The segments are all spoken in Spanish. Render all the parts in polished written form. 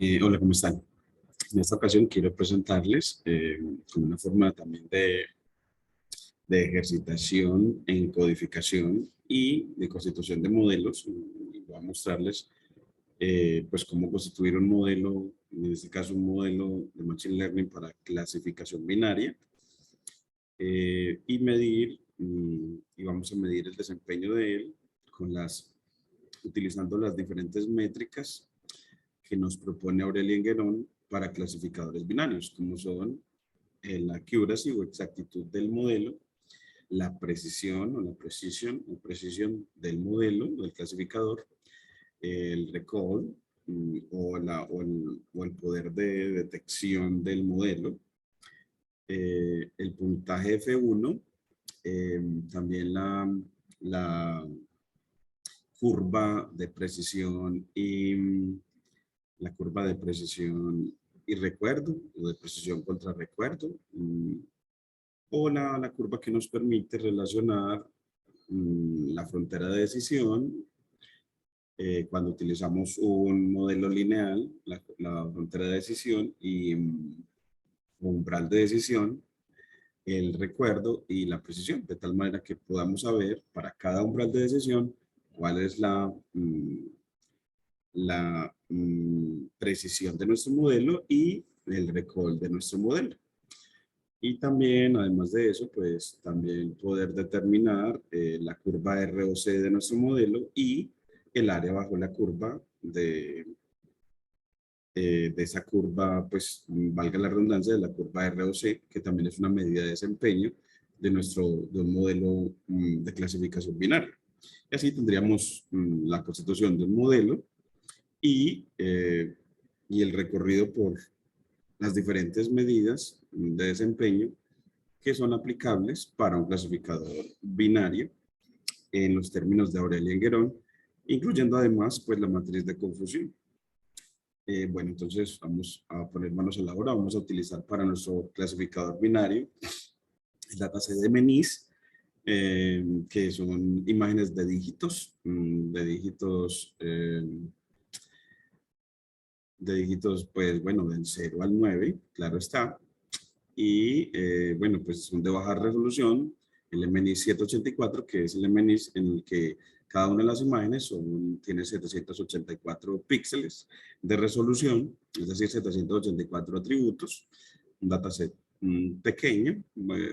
Hola, ¿cómo están? En esta ocasión quiero presentarles como una forma también de ejercitación en codificación y de constitución de modelos. Y voy a mostrarles pues cómo constituir un modelo, en este caso un modelo de Machine Learning para clasificación binaria y medir, y vamos a medir el desempeño de él utilizando las diferentes métricas que nos propone Aurélien Guérón para clasificadores binarios, como son la accuracy o exactitud del modelo, la precisión o precisión del modelo, del clasificador, el recall o el poder de detección del modelo, el puntaje F1, también la curva de precisión la curva de precisión y recuerdo, o de precisión contra recuerdo, o la curva que nos permite relacionar la frontera de decisión cuando utilizamos un modelo lineal, la frontera de decisión y umbral de decisión, el recuerdo y la precisión, de tal manera que podamos saber para cada umbral de decisión cuál es la precisión de nuestro modelo y el recall de nuestro modelo. Y también, además de eso, pues también poder determinar la curva ROC de nuestro modelo y el área bajo la curva de esa curva, pues valga la redundancia, de la curva ROC, que también es una medida de desempeño de un modelo de clasificación binaria. Y así tendríamos la constitución de un modelo y el recorrido por las diferentes medidas de desempeño que son aplicables para un clasificador binario en los términos de Aurélien Guérón, incluyendo además pues la matriz de confusión. Bueno, entonces vamos a poner manos a la obra, vamos a utilizar para nuestro clasificador binario el dataset de Menis, que son imágenes de dígitos, pues bueno, del 0 al 9, claro está. Y bueno, pues son de baja resolución, el MNIS 784, que es el MNIS en el que cada una de las imágenes tiene 784 píxeles de resolución, es decir, 784 atributos, un dataset pequeño,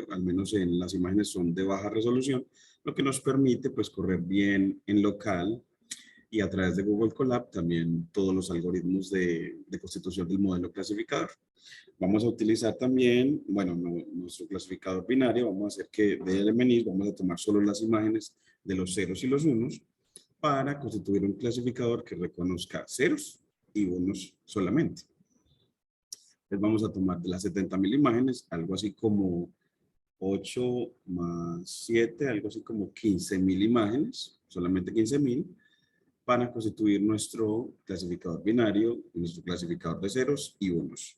al menos en las imágenes son de baja resolución, lo que nos permite pues correr bien en local y a través de Google Colab también todos los algoritmos de constitución del modelo clasificador. Vamos a utilizar también, bueno, nuestro clasificador binario, vamos a hacer que de LMNIS vamos a tomar solo las imágenes de los ceros y los unos para constituir un clasificador que reconozca ceros y unos solamente. Entonces vamos a tomar de las 70.000 imágenes, algo así como 8 más 7, algo así como 15.000 imágenes, solamente 15.000, para constituir nuestro clasificador binario, nuestro clasificador de ceros y unos.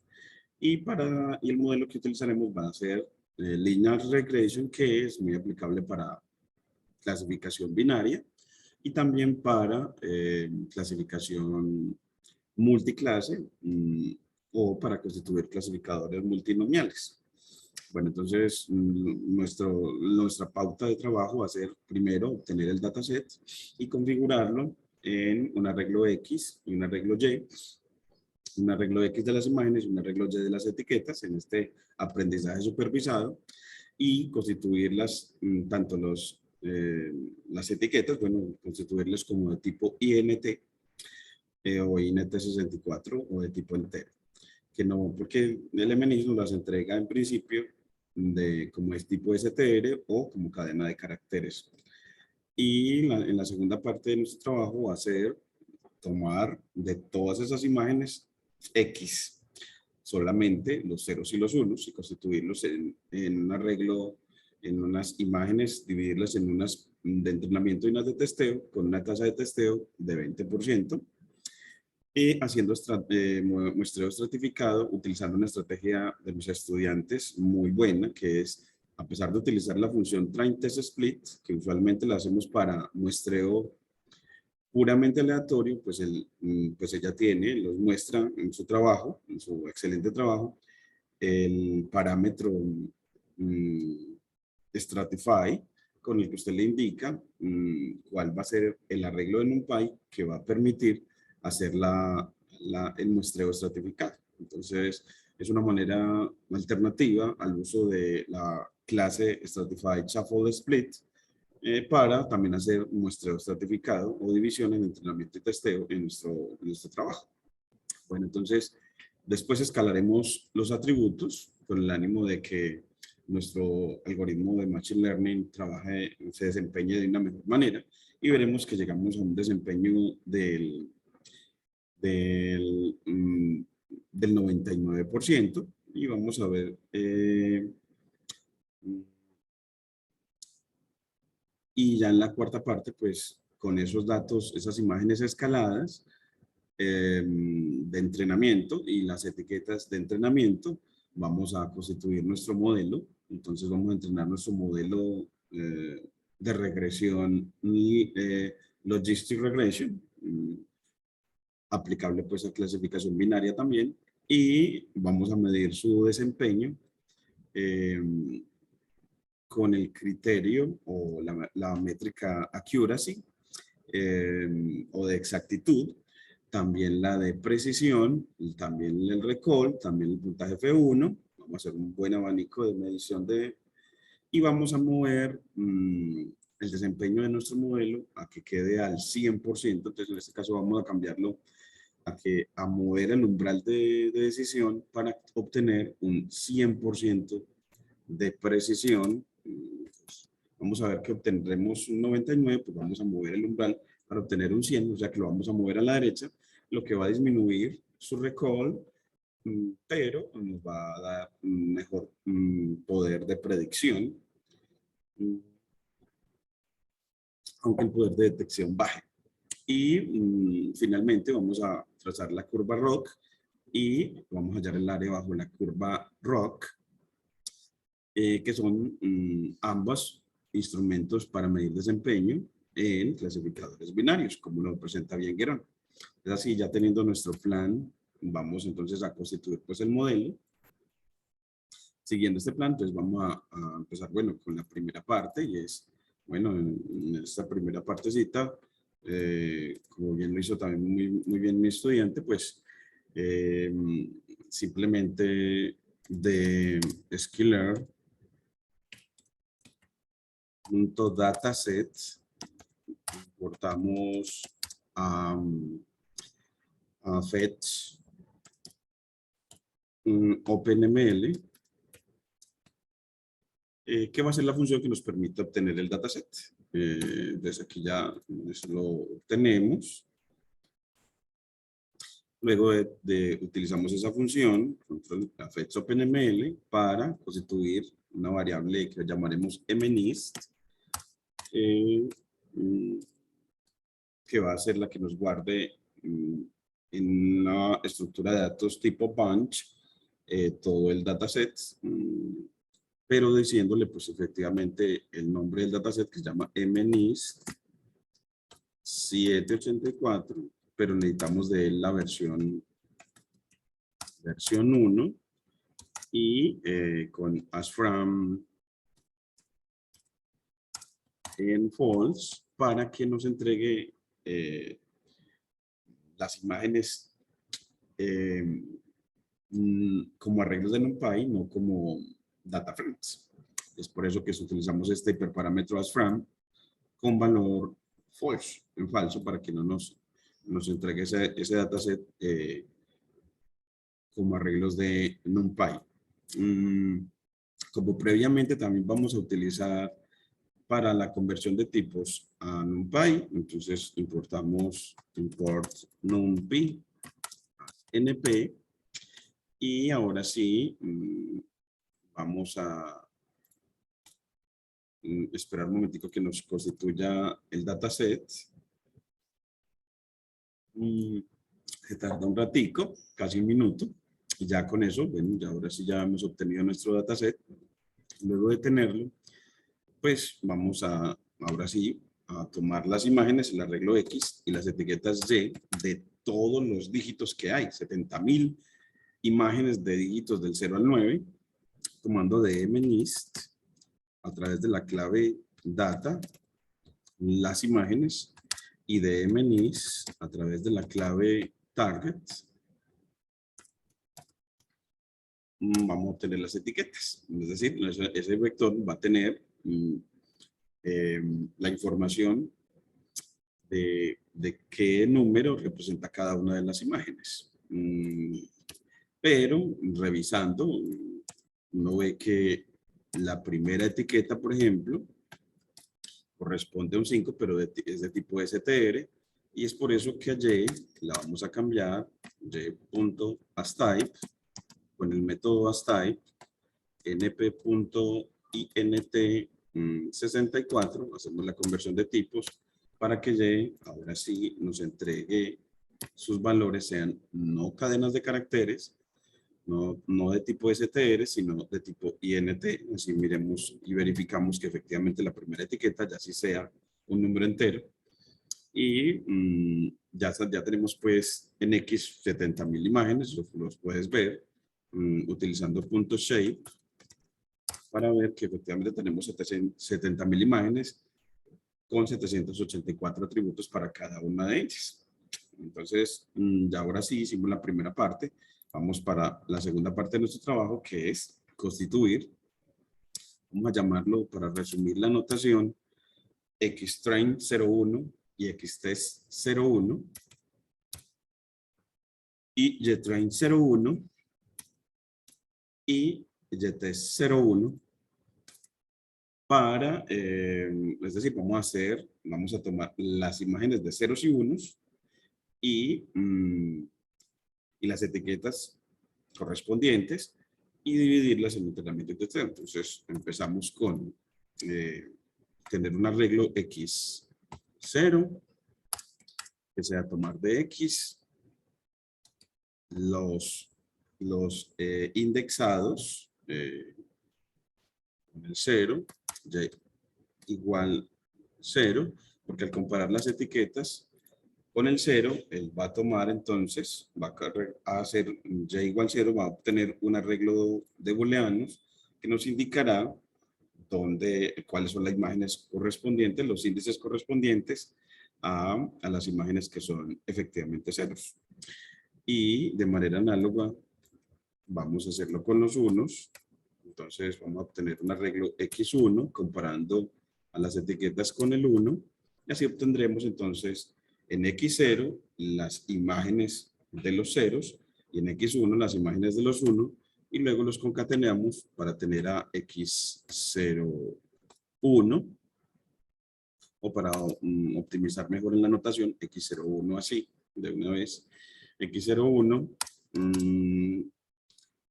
Y el modelo que utilizaremos va a ser Linear Regression, que es muy aplicable para clasificación binaria y también para clasificación multiclase o para constituir clasificadores multinomiales. Bueno, entonces nuestra pauta de trabajo va a ser primero obtener el dataset y configurarlo en un arreglo X y un arreglo Y, un arreglo X de las imágenes y un arreglo Y de las etiquetas en este aprendizaje supervisado y constituirlas, tanto las etiquetas, bueno, constituirlas como de tipo INT o INT64 o de tipo entero. Que no, porque el MNIS nos las entrega en principio como es tipo STR o como cadena de caracteres. Y en la segunda parte de nuestro trabajo va a ser tomar de todas esas imágenes X, solamente los ceros y los unos, y constituirlos en un arreglo, en unas imágenes, dividirlas en unas de entrenamiento y unas de testeo, con una tasa de testeo de 20%, y haciendo muestreo estratificado, utilizando una estrategia de mis estudiantes muy buena, que es, a pesar de utilizar la función train test split, que usualmente la hacemos para muestreo puramente aleatorio, pues, pues ella los muestra en su trabajo, en su excelente trabajo, el parámetro Stratify, con el que usted le indica cuál va a ser el arreglo de NumPy que va a permitir hacer el muestreo estratificado. Entonces, es una manera alternativa al uso de la clase Stratified Shuffle Split para también hacer muestreo estratificado o división en entrenamiento y testeo en nuestro trabajo. Bueno, entonces, después escalaremos los atributos con el ánimo de que nuestro algoritmo de Machine Learning se desempeñe de una mejor manera y veremos que llegamos a un desempeño del 99% y vamos a ver y ya en la cuarta parte, pues con esos datos, esas imágenes escaladas de entrenamiento y las etiquetas de entrenamiento, vamos a constituir nuestro modelo. Entonces vamos a entrenar nuestro modelo de regresión y logistic regression, aplicable pues a clasificación binaria también, y vamos a medir su desempeño con el criterio o la métrica accuracy o de exactitud, también la de precisión, y también el recall, también el puntaje F1. Vamos a hacer un buen abanico de medición y vamos a mover el desempeño de nuestro modelo a que quede al 100%. Entonces, en este caso vamos a cambiarlo a mover el umbral de decisión para obtener un 100% de precisión. Vamos a ver que obtendremos un 99, pues vamos a mover el umbral para obtener un 100, o sea que lo vamos a mover a la derecha, lo que va a disminuir su recall, pero nos va a dar un mejor poder de predicción, aunque el poder de detección baje. Y finalmente vamos a trazar la curva ROC y vamos a hallar el área bajo la curva ROC, que son ambos instrumentos para medir desempeño en clasificadores binarios, como lo presenta bien Guerón. Es así, ya teniendo nuestro plan, vamos entonces a constituir pues el modelo. Siguiendo este plan, pues vamos a empezar, bueno, con la primera parte, y es, bueno, en esta primera partecita, como bien lo hizo también muy bien mi estudiante, pues simplemente de Skiller .dataset importamos a fetch OpenML, que va a ser la función que nos permite obtener el dataset. Desde aquí ya lo obtenemos. Luego utilizamos esa función, la fetch OpenML, para constituir una variable que llamaremos mnist, que va a ser la que nos guarde en una estructura de datos tipo bunch todo el dataset, pero diciéndole pues efectivamente el nombre del dataset, que se llama mnist 784, pero necesitamos de él la versión 1 y con asFrame en false para que nos entregue las imágenes como arreglos de NumPy, no como data frames. Es por eso que utilizamos este hiperparámetro asFrame con valor false, en falso, para que no nos entregue ese dataset como arreglos de NumPy. Como previamente también vamos a utilizar para la conversión de tipos a NumPy, entonces importamos import NumPy NP, y ahora sí vamos a esperar un momentico que nos constituya el dataset. Se tarda un ratico, casi un minuto, y ya con eso, bueno, ya ahora sí ya hemos obtenido nuestro dataset. Luego de tenerlo, pues vamos ahora sí a tomar las imágenes, el arreglo X y las etiquetas Y de todos los dígitos que hay, 70,000 imágenes de dígitos del 0 al 9, tomando de MNIST a través de la clave data las imágenes y de MNIST a través de la clave target vamos a obtener las etiquetas. Es decir, ese vector va a tener la información de qué número representa cada una de las imágenes. Pero revisando, uno ve que la primera etiqueta, por ejemplo, corresponde a un 5, pero es de tipo str, y es por eso que a y la vamos a cambiar y.asType con el método asType np.int64, hacemos la conversión de tipos para que y ahora sí nos entregue sus valores sean no cadenas de caracteres, no de tipo str, sino de tipo int. Así miremos y verificamos que efectivamente la primera etiqueta ya sí sea un número entero. Y ya tenemos pues en X 70,000 imágenes, los puedes ver utilizando .shape para ver que efectivamente tenemos 70,000 imágenes con 784 atributos para cada una de ellas. Entonces, ya ahora sí hicimos la primera parte. Vamos para la segunda parte de nuestro trabajo, que es constituir, vamos a llamarlo para resumir la notación, xtrain 01 y xtest 01 y ytrain 01 y ytest 01 para, es decir, vamos a tomar las imágenes de ceros y unos y las etiquetas correspondientes y dividirlas en entrenamiento de texto. Entonces empezamos con tener un arreglo x0 que sea tomar de x los indexados con el 0, y igual 0, porque al comparar las etiquetas con el 0, él va a tomar entonces, va a hacer y igual 0, va a obtener un arreglo de booleanos que nos indicará cuáles son las imágenes correspondientes, los índices correspondientes a las imágenes que son efectivamente ceros. Y de manera análoga, vamos a hacerlo con los unos. Entonces vamos a obtener un arreglo x1 comparando a las etiquetas con el 1. Y así obtendremos entonces en x0 las imágenes de los ceros y en x1 las imágenes de los 1. Y luego los concatenamos para tener a x01 o para optimizar mejor en la notación x01 así de una vez. x01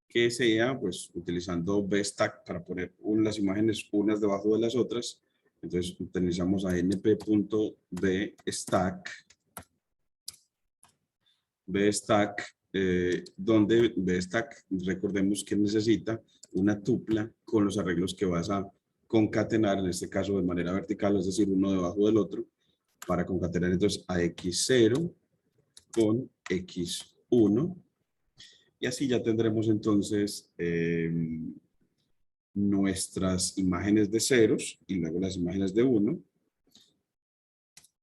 que sea pues utilizando bstack para poner las imágenes unas debajo de las otras. Entonces utilizamos a bstack, donde bstack, recordemos que necesita una tupla con los arreglos que vas a concatenar, en este caso de manera vertical, es decir, uno debajo del otro, para concatenar entonces a x0 con x1. Y así ya tendremos entonces nuestras imágenes de ceros y luego las imágenes de 1.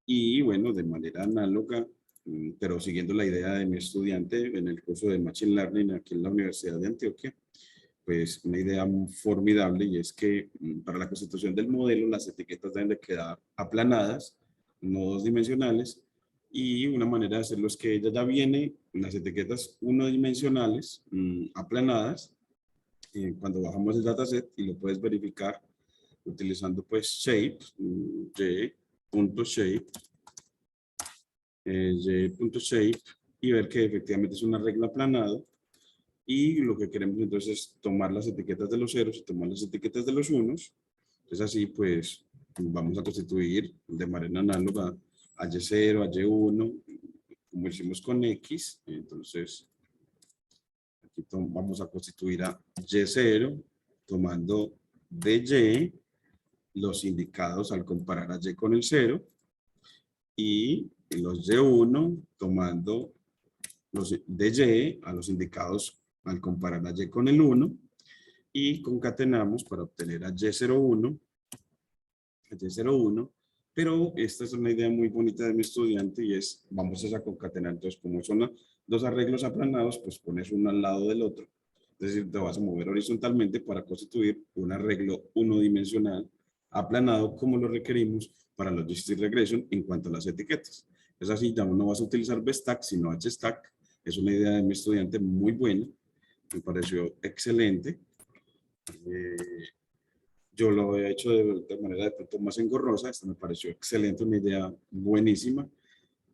Y bueno, de manera análoga, pero siguiendo la idea de mi estudiante en el curso de Machine Learning aquí en la Universidad de Antioquia, pues una idea formidable, y es que para la constitución del modelo las etiquetas deben de quedar aplanadas, no dos dimensionales, y una manera de hacerlo es que ella ya viene las etiquetas unidimensionales aplanadas cuando bajamos el dataset, y lo puedes verificar utilizando pues shape, y.shape, y.shape, y ver que efectivamente es una regla aplanado. Y lo que queremos entonces es tomar las etiquetas de los ceros y tomar las etiquetas de los unos. Entonces así pues vamos a constituir de manera análoga a y0, a y1, como hicimos con x. Entonces aquí vamos a constituir a y0 tomando de y los indicados al comparar a Y con el 0 y los Y1 tomando los de Y a los indicados al comparar a Y con el 1 y concatenamos para obtener a Y01, pero esta es una idea muy bonita de mi estudiante y es, vamos a concatenar, entonces como son dos arreglos aplanados, pues pones uno al lado del otro, es decir, te vas a mover horizontalmente para constituir un arreglo unidimensional aplanado como lo requerimos para Logistic Regression en cuanto a las etiquetas. Es así, ya no vas a utilizar VStack, sino HStack. Es una idea de mi estudiante muy buena, me pareció excelente. Yo lo he hecho de manera de pronto más engorrosa, esta me pareció excelente, una idea buenísima.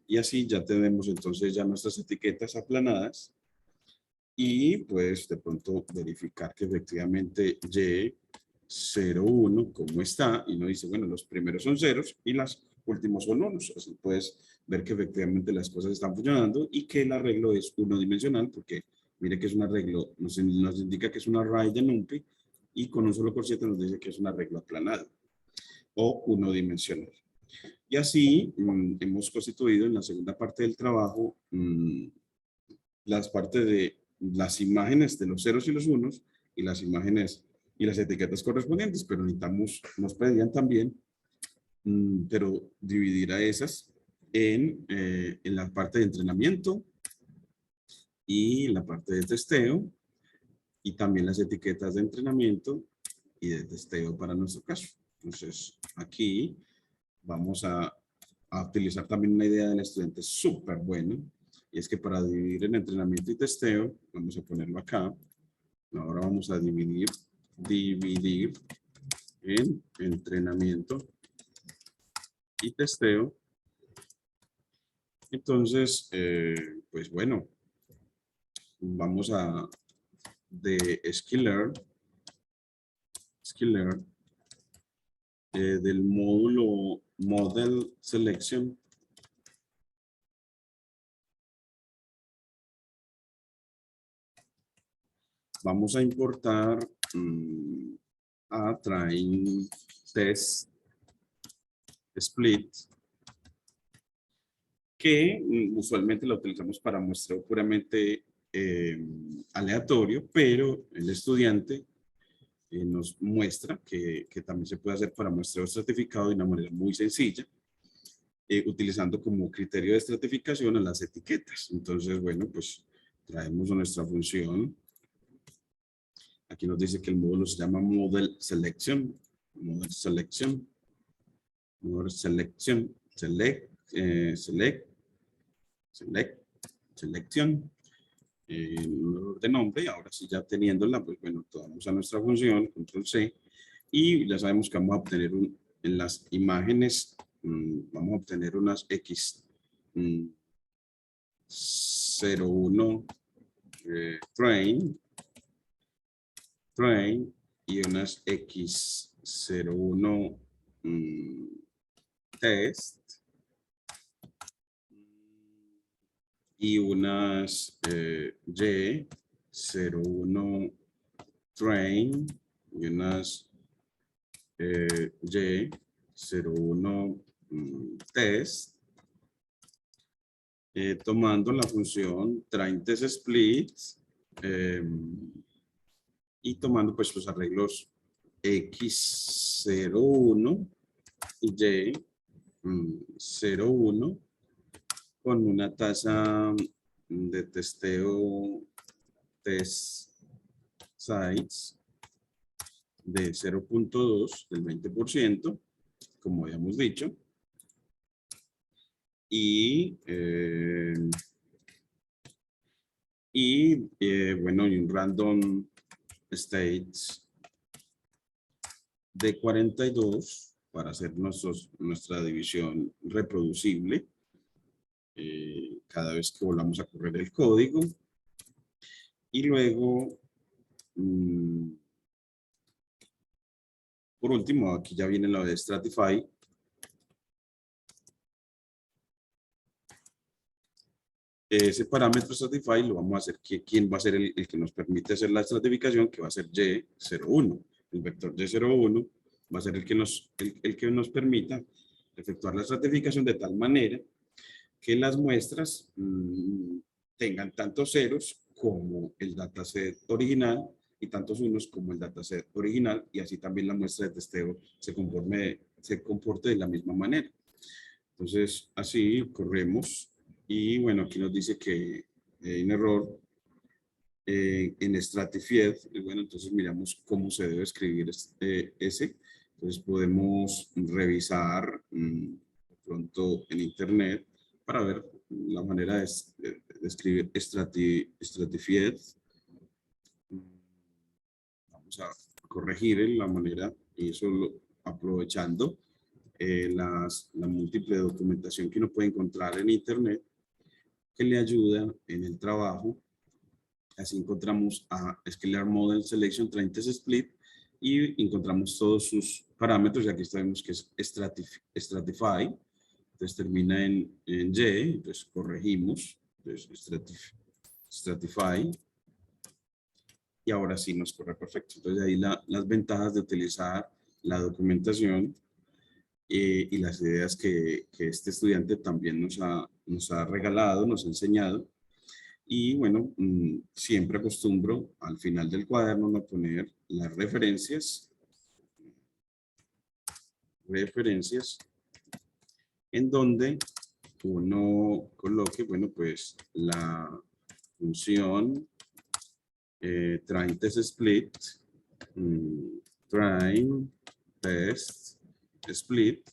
Y así ya tenemos entonces ya nuestras etiquetas aplanadas y pues de pronto verificar que efectivamente Y01 como está y nos dice, bueno, los primeros son ceros y los últimos son unos. Así puedes ver que efectivamente las cosas están funcionando y que el arreglo es unidimensional porque mire que es un arreglo, nos indica que es un array de NumPy y con un solo cociente nos dice que es un arreglo aplanado o unidimensional. Y así hemos constituido en la segunda parte del trabajo las partes de las imágenes de los ceros y los unos y las imágenes y las etiquetas correspondientes, pero necesitamos, nos pedían también, pero dividir a esas en la parte de entrenamiento y la parte de testeo y también las etiquetas de entrenamiento y de testeo para nuestro caso. Entonces, aquí vamos a utilizar también una idea del estudiante súper buena, y es que para dividir en entrenamiento y testeo, vamos a ponerlo acá, ahora vamos a dividir en entrenamiento y testeo. Entonces, pues bueno, vamos a de Skillearn del módulo Model Selection. Vamos a importar a train test split, que usualmente la utilizamos para muestreo puramente aleatorio, pero el estudiante nos muestra que también se puede hacer para muestreo estratificado de una manera muy sencilla, utilizando como criterio de estratificación a las etiquetas. Entonces, bueno, pues traemos a nuestra función. Aquí nos dice que el módulo se llama Model Selection. Model Selection. Model Selection. Selección. De nombre. Ahora sí, ya teniéndola, pues bueno, tomamos a nuestra función, control C. Y ya sabemos que vamos a obtener en las imágenes, vamos a obtener unas X 01 train y unas X01 test y unas Y01 train y unas Y01 test, tomando la función train test split y tomando pues los arreglos X01 y Y01 con una tasa de testeo test sites de 0.2 del 20%, como habíamos dicho, y bueno, y un random states de 42 para hacer nuestra división reproducible cada vez que volvamos a correr el código. Y luego, por último, aquí ya viene la de Stratify. Ese parámetro Stratify lo vamos a hacer, ¿quién va a ser el que nos permite hacer la estratificación? Que va a ser Y01. El vector Y01 va a ser el que nos permita efectuar la estratificación de tal manera que las muestras tengan tantos ceros como el dataset original y tantos unos como el dataset original, y así también la muestra de testeo se comporte de la misma manera. Entonces, así corremos y bueno, aquí nos dice que hay un error en Stratified. Bueno, entonces miramos cómo se debe escribir ese. Entonces podemos revisar de pronto en internet para ver la manera de escribir Stratified. Vamos a corregir la manera, y eso aprovechando la múltiple documentación que uno puede encontrar en internet que le ayuda en el trabajo. Así encontramos a Scalar Model Selection Train Test Split y encontramos todos sus parámetros, y aquí sabemos que es Stratify, entonces termina en Y, entonces corregimos, entonces Stratify, y ahora sí nos corre perfecto. Entonces ahí las ventajas de utilizar la documentación y las ideas que este estudiante también nos ha regalado, nos ha enseñado. Y bueno, siempre acostumbro al final del cuaderno a poner las referencias en donde uno coloque, bueno, pues la función train test split, train test split,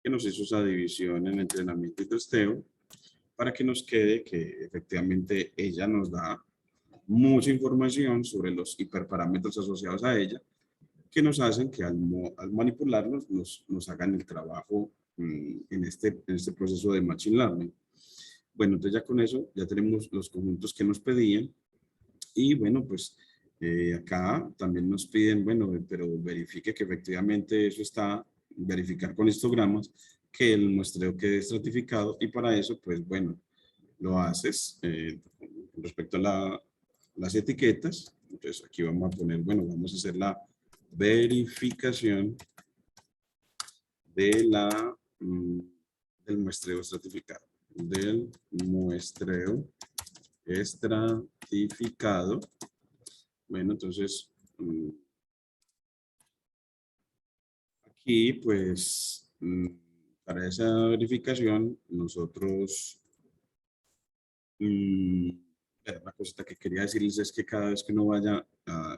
que nos hizo esa división en entrenamiento y testeo, para que nos quede que efectivamente ella nos da mucha información sobre los hiperparámetros asociados a ella, que nos hacen que al manipularlos nos hagan el trabajo en este proceso de Machine Learning. Bueno, entonces ya con eso ya tenemos los conjuntos que nos pedían, y bueno, pues acá también nos piden, bueno, pero verifique que efectivamente eso está, verificar con histogramas que el muestreo quede estratificado, y para eso, pues bueno, lo haces con respecto a las etiquetas. Entonces aquí vamos a poner, bueno, vamos a hacer la verificación de del muestreo estratificado. Del muestreo estratificado. Bueno, entonces aquí pues para esa verificación nosotros una cosita que quería decirles es que cada vez que uno vaya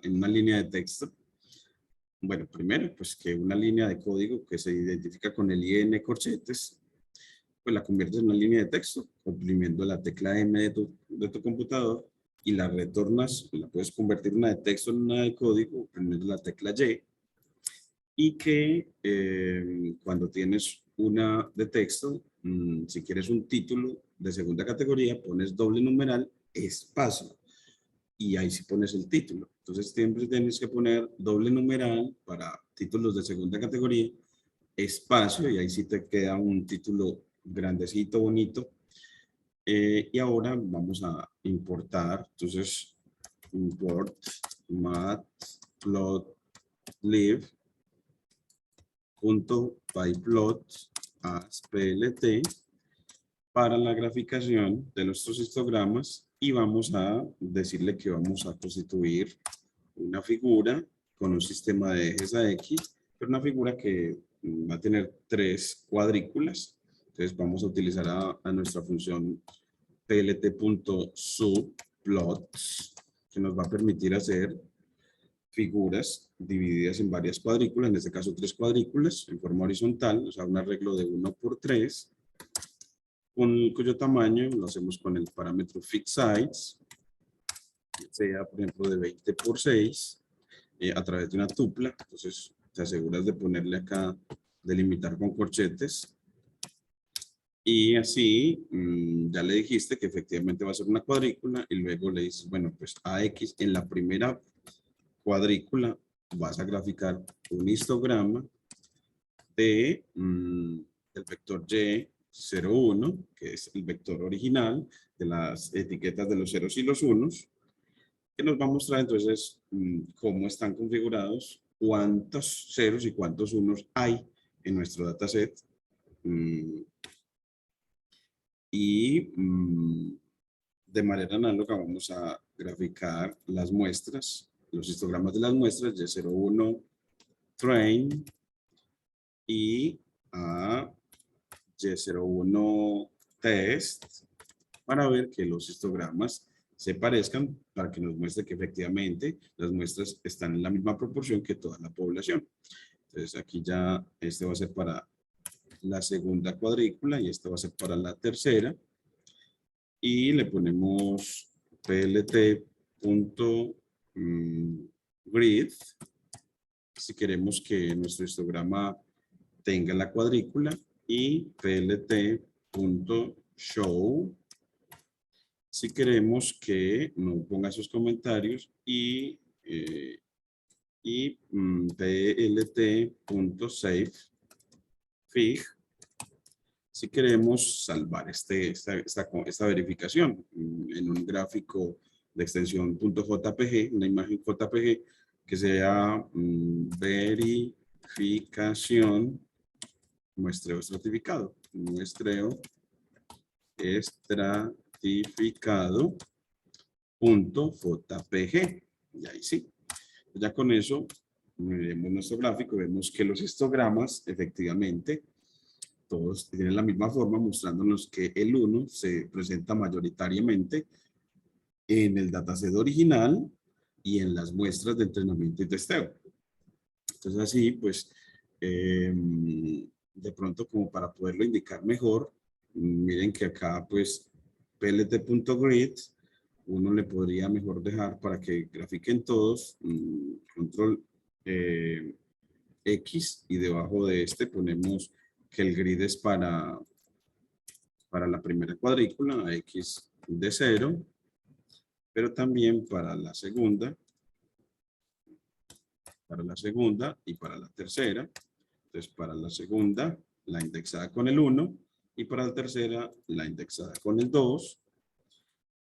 en una línea de texto, bueno, primero, pues que una línea de código que se identifica con el IN corchetes, pues la conviertes en una línea de texto, oprimiendo la tecla M de tu computador, y la retornas, la puedes convertir una de texto en una de código, oprimiendo la tecla Y, y que cuando tienes una de texto, si quieres un título de segunda categoría, pones doble numeral, espacio, y ahí sí pones el título. Entonces siempre tienes que poner doble numeral para títulos de segunda categoría, espacio, y ahí sí te queda un título grandecito, bonito. Y ahora vamos a importar, entonces import matplotlib.pyplot as plt para la graficación de nuestros histogramas, y vamos a decirle que vamos a constituir una figura con un sistema de ejes a X, pero una figura que va a tener 3 cuadrículas. Entonces vamos a utilizar a nuestra función plt.subplots, que nos va a permitir hacer figuras divididas en varias cuadrículas, en este caso 3 cuadrículas en forma horizontal, o sea, un arreglo de 1 por 3, cuyo tamaño lo hacemos con el parámetro fixSize, sea por ejemplo de 20 por 6, a través de una tupla. Entonces te aseguras de ponerle acá, delimitar con corchetes, y así ya le dijiste que efectivamente va a ser una cuadrícula, y luego le dices, bueno, pues AX en la primera cuadrícula vas a graficar un histograma del vector Y01, que es el vector original de las etiquetas de los ceros y los unos, que nos va a mostrar entonces cómo están configurados cuántos ceros y cuántos unos hay en nuestro dataset. Y de manera análoga vamos a graficar las muestras, los histogramas de las muestras Y01 train y a Y01 test para ver que los histogramas se parezcan, para que nos muestre que efectivamente las muestras están en la misma proporción que toda la población. Entonces aquí ya este va a ser para la segunda cuadrícula y este va a ser para la tercera. Y le ponemos plt.grid si queremos que nuestro histograma tenga la cuadrícula y plt.show si queremos que no ponga sus comentarios y plt.savefig si queremos salvar esta verificación en un gráfico de extensión .jpg, una imagen JPG que sea verificación muestreo estratificado. Muestreo estratificado .jpg. Y ahí sí. Ya con eso, miremos nuestro gráfico, vemos que los histogramas efectivamente todos tienen la misma forma, mostrándonos que el 1 se presenta mayoritariamente en el dataset original y en las muestras de entrenamiento y testeo. Entonces así, pues, de pronto como para poderlo indicar mejor, miren que acá, pues, plt.grid, uno le podría mejor dejar para que grafiquen todos, control X, y debajo de este ponemos que el grid es para la primera cuadrícula, X de 0, pero también para la segunda y para la tercera. Entonces, para la segunda, la indexada con el 1, y para la tercera, la indexada con el 2.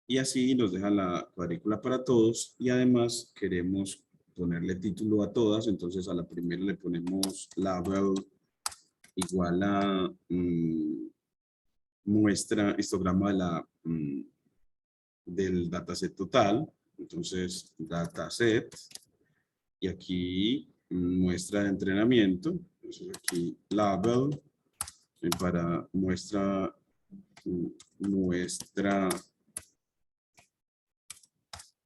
Y así nos deja la cuadrícula para todos, y además queremos ponerle título a todas, entonces a la primera le ponemos label igual a muestra histograma del dataset total. Entonces, dataset, y aquí muestra de entrenamiento. Entonces aquí label para muestra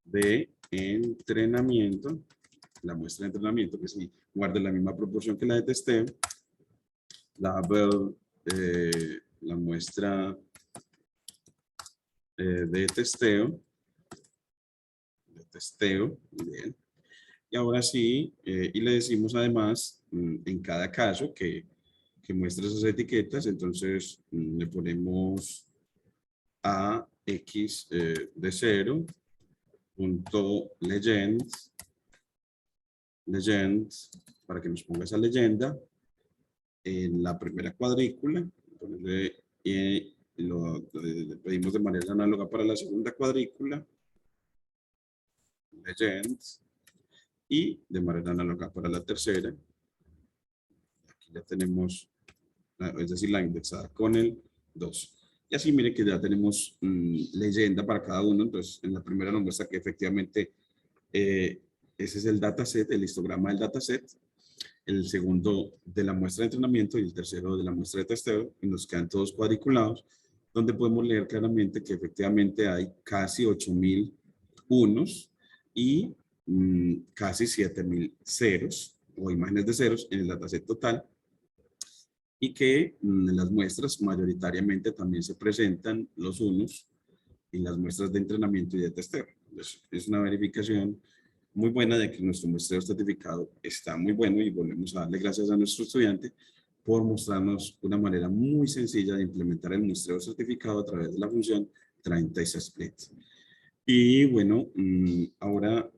de entrenamiento. La muestra de entrenamiento que sí guarde la misma proporción que la de testeo. Label la muestra de testeo. Muy bien. Y ahora sí, y le decimos además, en cada caso que muestre esas etiquetas, entonces le ponemos a x de 0, punto legends, para que nos ponga esa leyenda en la primera cuadrícula, y le pedimos de manera análoga para la segunda cuadrícula, legends, y de manera análoga para la tercera. Aquí ya tenemos, es decir, la indexada con el 2. Y así mire que ya tenemos leyenda para cada uno. Entonces, en la primera nos muestra que efectivamente ese es el dataset, el histograma del dataset. El segundo de la muestra de entrenamiento y el tercero de la muestra de testeo. Y nos quedan todos cuadriculados, donde podemos leer claramente que efectivamente hay casi 8.000 unos y casi 7.000 ceros o imágenes de ceros en el dataset total, y que en las muestras mayoritariamente también se presentan los unos en las muestras de entrenamiento y de testeo. Entonces, es una verificación muy buena de que nuestro muestreo estratificado está muy bueno, y volvemos a darle gracias a nuestro estudiante por mostrarnos una manera muy sencilla de implementar el muestreo estratificado a través de la función train-test-split. Y bueno, ahora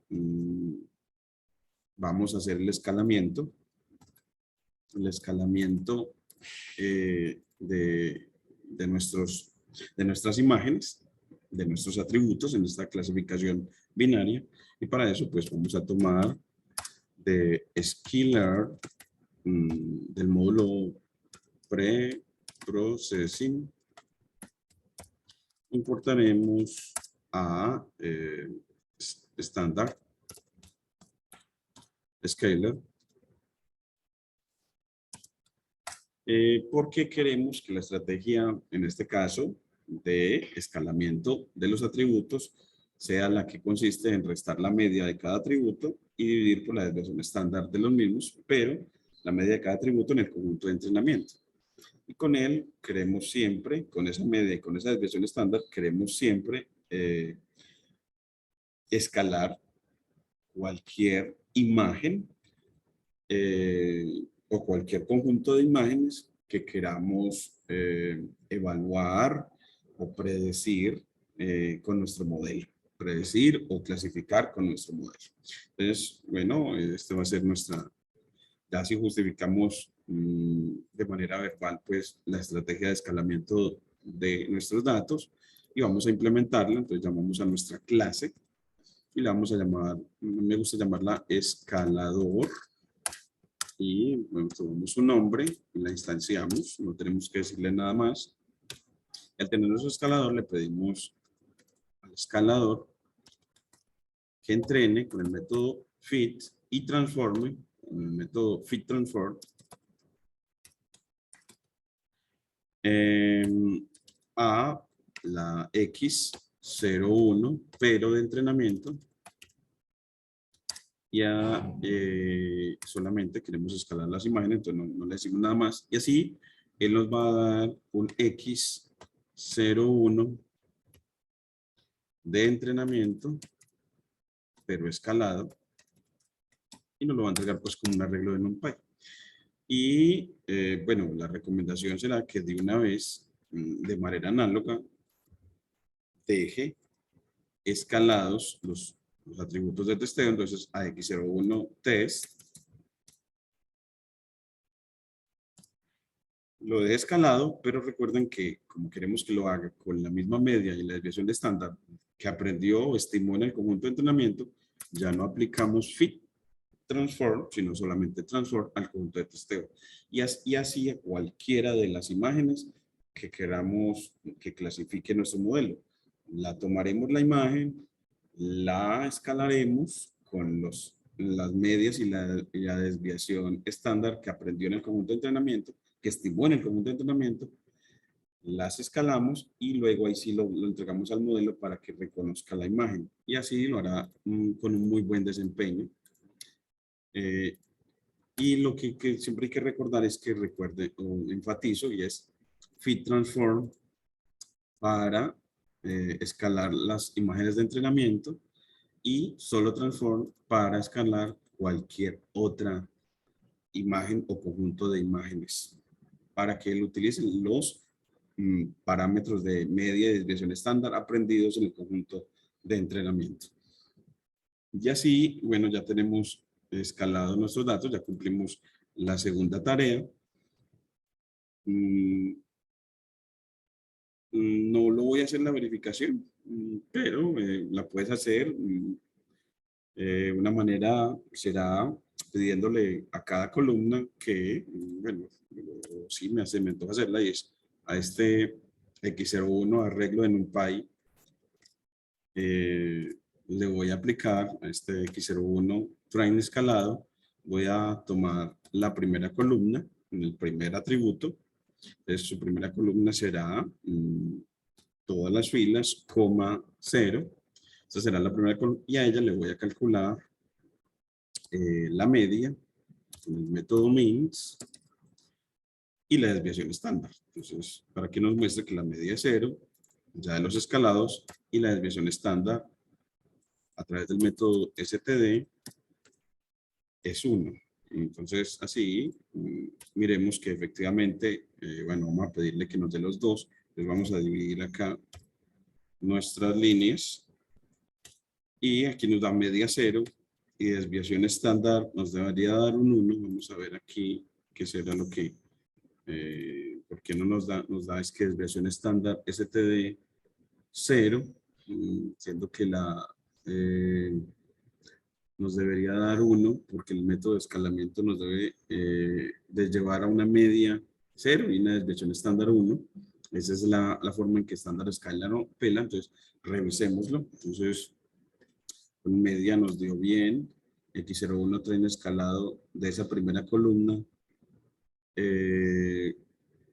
vamos a hacer el escalamiento. El escalamiento de nuestras imágenes, de nuestros atributos en esta clasificación binaria. Y para eso, pues vamos a tomar de Skiller del módulo Pre-Processing, importaremos a estándar Scalar, porque queremos que la estrategia, en este caso, de escalamiento de los atributos, sea la que consiste en restar la media de cada atributo y dividir por la desviación estándar de los mismos, pero la media de cada atributo en el conjunto de entrenamiento. Y con él queremos siempre, con esa media y con esa desviación estándar, queremos siempre escalar cualquier imagen o cualquier conjunto de imágenes que queramos evaluar o predecir con nuestro modelo. Predecir o clasificar con nuestro modelo. Entonces, bueno, este va a ser nuestra, ya si justificamos de manera verbal, pues la estrategia de escalamiento de nuestros datos y vamos a implementarla. Entonces llamamos a nuestra clase y la vamos a llamar, me gusta llamarla escalador. Y bueno, tomamos su nombre y la instanciamos, no tenemos que decirle nada más. Y al tener nuestro escalador, le pedimos al escalador que entrene con el método fit y transforme, con el método fit transform, a la x01, pero de entrenamiento. Ya solamente queremos escalar las imágenes, entonces no le decimos nada más. Y así, él nos va a dar un x01 de entrenamiento, pero escalado, y nos lo va a entregar pues como un arreglo de NumPy. Y bueno, la recomendación será que de una vez, de manera análoga, deje escalados los atributos de testeo. Entonces a x01 test lo deje escalado, pero recuerden que como queremos que lo haga con la misma media y la desviación de estándar que aprendió o estimó en el conjunto de entrenamiento, ya no aplicamos fit transform, sino solamente transform al conjunto de testeo. Y así a cualquiera de las imágenes que queramos que clasifique nuestro modelo. La tomaremos la imagen, la escalaremos con las medias y la desviación estándar que aprendió en el conjunto de entrenamiento, que estimó en el conjunto de entrenamiento, las escalamos y luego ahí sí lo entregamos al modelo para que reconozca la imagen. Y así lo hará con un muy buen desempeño. Y lo que siempre hay que recordar es que recuerde o enfatizo y es fit transform para escalar las imágenes de entrenamiento y solo transform para escalar cualquier otra imagen o conjunto de imágenes para que él utilice los parámetros de media y desviación estándar aprendidos en el conjunto de entrenamiento. Y así, bueno, ya tenemos escalado nuestros datos, ya cumplimos la segunda tarea. No lo voy a hacer la verificación, pero la puedes hacer. Una manera será pidiéndole a cada columna que, bueno, sí me antoja hacerla y es a este x01 arreglo en NumPy. Le voy a aplicar a este x01 train escalado. Voy a tomar la primera columna en el primer atributo. Entonces, su primera columna será todas las filas, coma 0. Esta será la primera columna y a ella le voy a calcular la media con el método means y la desviación estándar. Entonces, para que nos muestre que la media es 0, ya de los escalados, y la desviación estándar a través del método std es 1. Entonces, así, miremos que efectivamente, bueno, vamos a pedirle que nos dé los dos. Entonces, vamos a dividir acá nuestras líneas. Y aquí nos da media 0 y desviación estándar nos debería dar un 1. Vamos a ver aquí qué será lo que, ¿por qué no nos da? Nos da es que desviación estándar std 0, siendo que nos debería dar 1 porque el método de escalamiento nos debe de llevar a una media 0 y una desviación estándar 1. Esa es la forma en que estándar escala no pela, entonces revisémoslo. Entonces, con media nos dio bien, x01 trae un escalado de esa primera columna,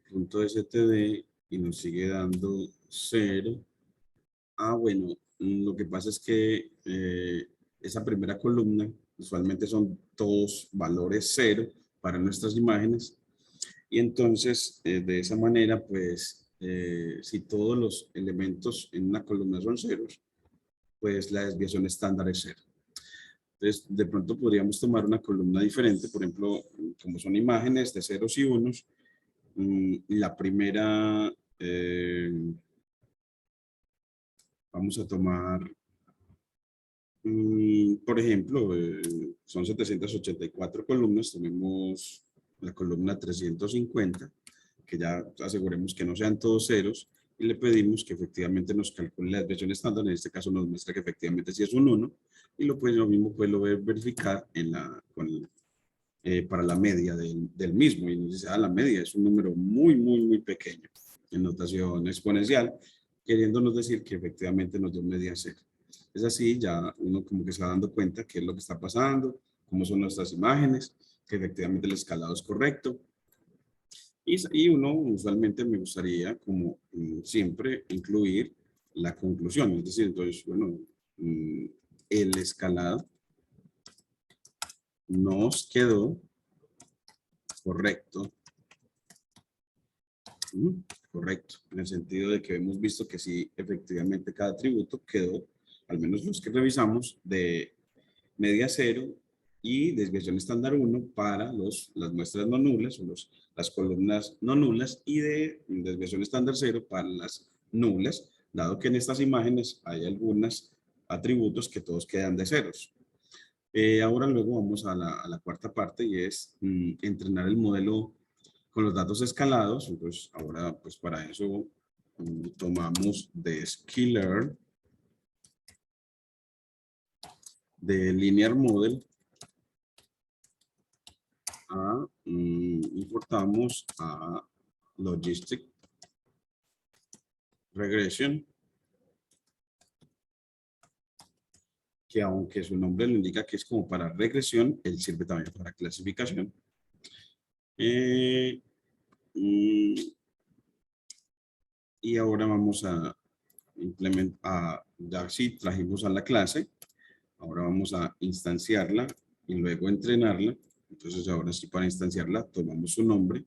punto std, y nos sigue dando 0. Ah, bueno, lo que pasa es que esa primera columna usualmente son todos valores 0 para nuestras imágenes. Y entonces, de esa manera, pues, si todos los elementos en una columna son ceros, pues la desviación estándar es 0. Entonces, de pronto podríamos tomar una columna diferente, por ejemplo, como son imágenes de ceros y unos, la primera, vamos a tomar, por ejemplo, son 784 columnas, tenemos la columna 350, que ya aseguremos que no sean todos ceros, y le pedimos que efectivamente nos calcule la desviación estándar. En este caso nos muestra que efectivamente sí es un 1, y lo mismo puede verificar para la media del mismo, y nos dice, la media es un número muy pequeño, en notación exponencial, queriéndonos decir que efectivamente nos dio media 0. Es así, ya uno como que se va dando cuenta qué es lo que está pasando, cómo son nuestras imágenes, que efectivamente el escalado es correcto. Y uno usualmente me gustaría, como siempre, incluir la conclusión. Es decir, entonces, bueno, el escalado nos quedó correcto. Correcto, en el sentido de que hemos visto que sí, efectivamente cada atributo quedó, al menos los que revisamos, de media 0 y desviación estándar 1 para las muestras no nulas o las columnas no nulas, y de desviación estándar 0 para las nulas, dado que en estas imágenes hay algunos atributos que todos quedan de ceros. Ahora luego vamos a la cuarta parte, y es entrenar el modelo con los datos escalados. Entonces ahora pues para eso tomamos de sklearn, de linear model, importamos a logistic regression, que aunque su nombre lo indica que es como para regresión, él sirve también para clasificación. Y ahora vamos a implementar, ya sí trajimos a la clase, ahora vamos a instanciarla y luego entrenarla. Entonces ahora sí, para instanciarla tomamos su nombre,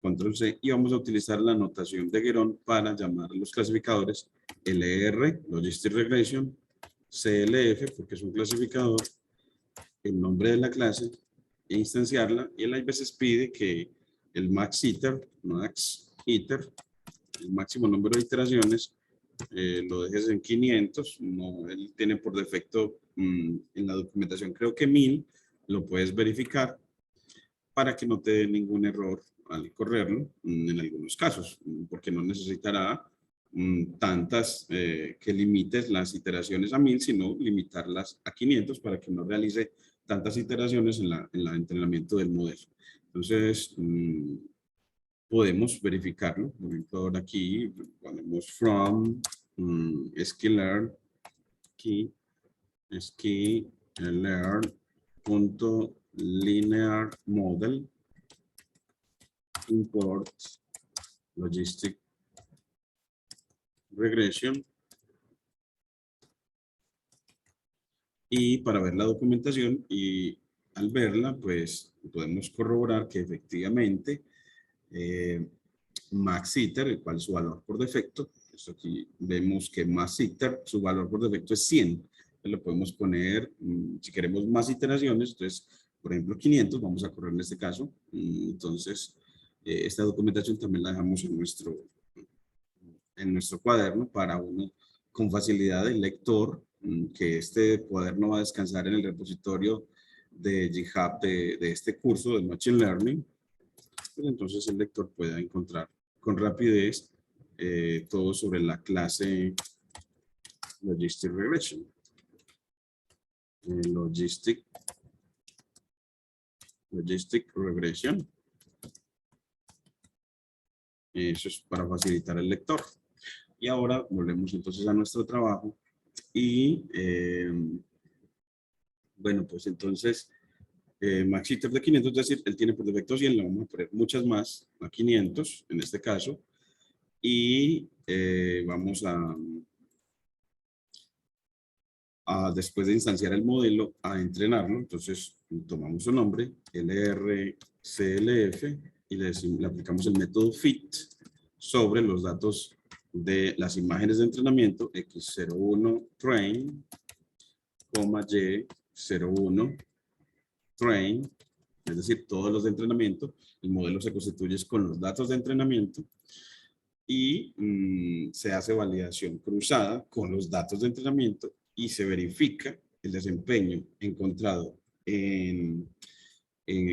control C, y vamos a utilizar la notación de Guerón para llamar a los clasificadores LR, Logistic Regression, CLF, porque es un clasificador, el nombre de la clase, e instanciarla. Y él a veces pide que el max iter, el máximo número de iteraciones, lo dejes en 500. No, él tiene por defecto en la documentación creo que 1000, lo puedes verificar para que no te dé ningún error al correrlo en algunos casos, porque no necesitará tantas que limites las iteraciones a 1000, sino limitarlas a 500 para que no realice tantas iteraciones en el entrenamiento del modelo. Entonces, podemos verificarlo. Por ejemplo, ahora aquí ponemos from sklearn, aquí sklearn.linear model import logistic regression, y para ver la documentación, y al verla pues podemos corroborar que efectivamente max iter, el cual su valor por defecto, esto aquí vemos que max iter, su valor por defecto es 100. Entonces lo podemos poner, si queremos más iteraciones, entonces por ejemplo 500, vamos a correr en este caso. Entonces esta documentación también la dejamos en nuestro cuaderno para uno con facilidad del lector, que este cuaderno va a descansar en el repositorio de GitHub de este curso de Machine Learning. Pues entonces el lector pueda encontrar con rapidez todo sobre la clase Logistic Regression. logistic regression. Eso es para facilitar al lector. Y ahora volvemos entonces a nuestro trabajo y bueno, pues entonces max iter de 500, es decir, él tiene por defecto 100, le vamos a poner muchas más, a 500 en este caso, y vamos a después de instanciar el modelo, a entrenarlo. Entonces tomamos su nombre, LRCLF, y le aplicamos el método fit sobre los datos de las imágenes de entrenamiento, x01 train, y01 train, es decir, todos los de entrenamiento. El modelo se constituye con los datos de entrenamiento y se hace validación cruzada con los datos de entrenamiento y se verifica el desempeño encontrado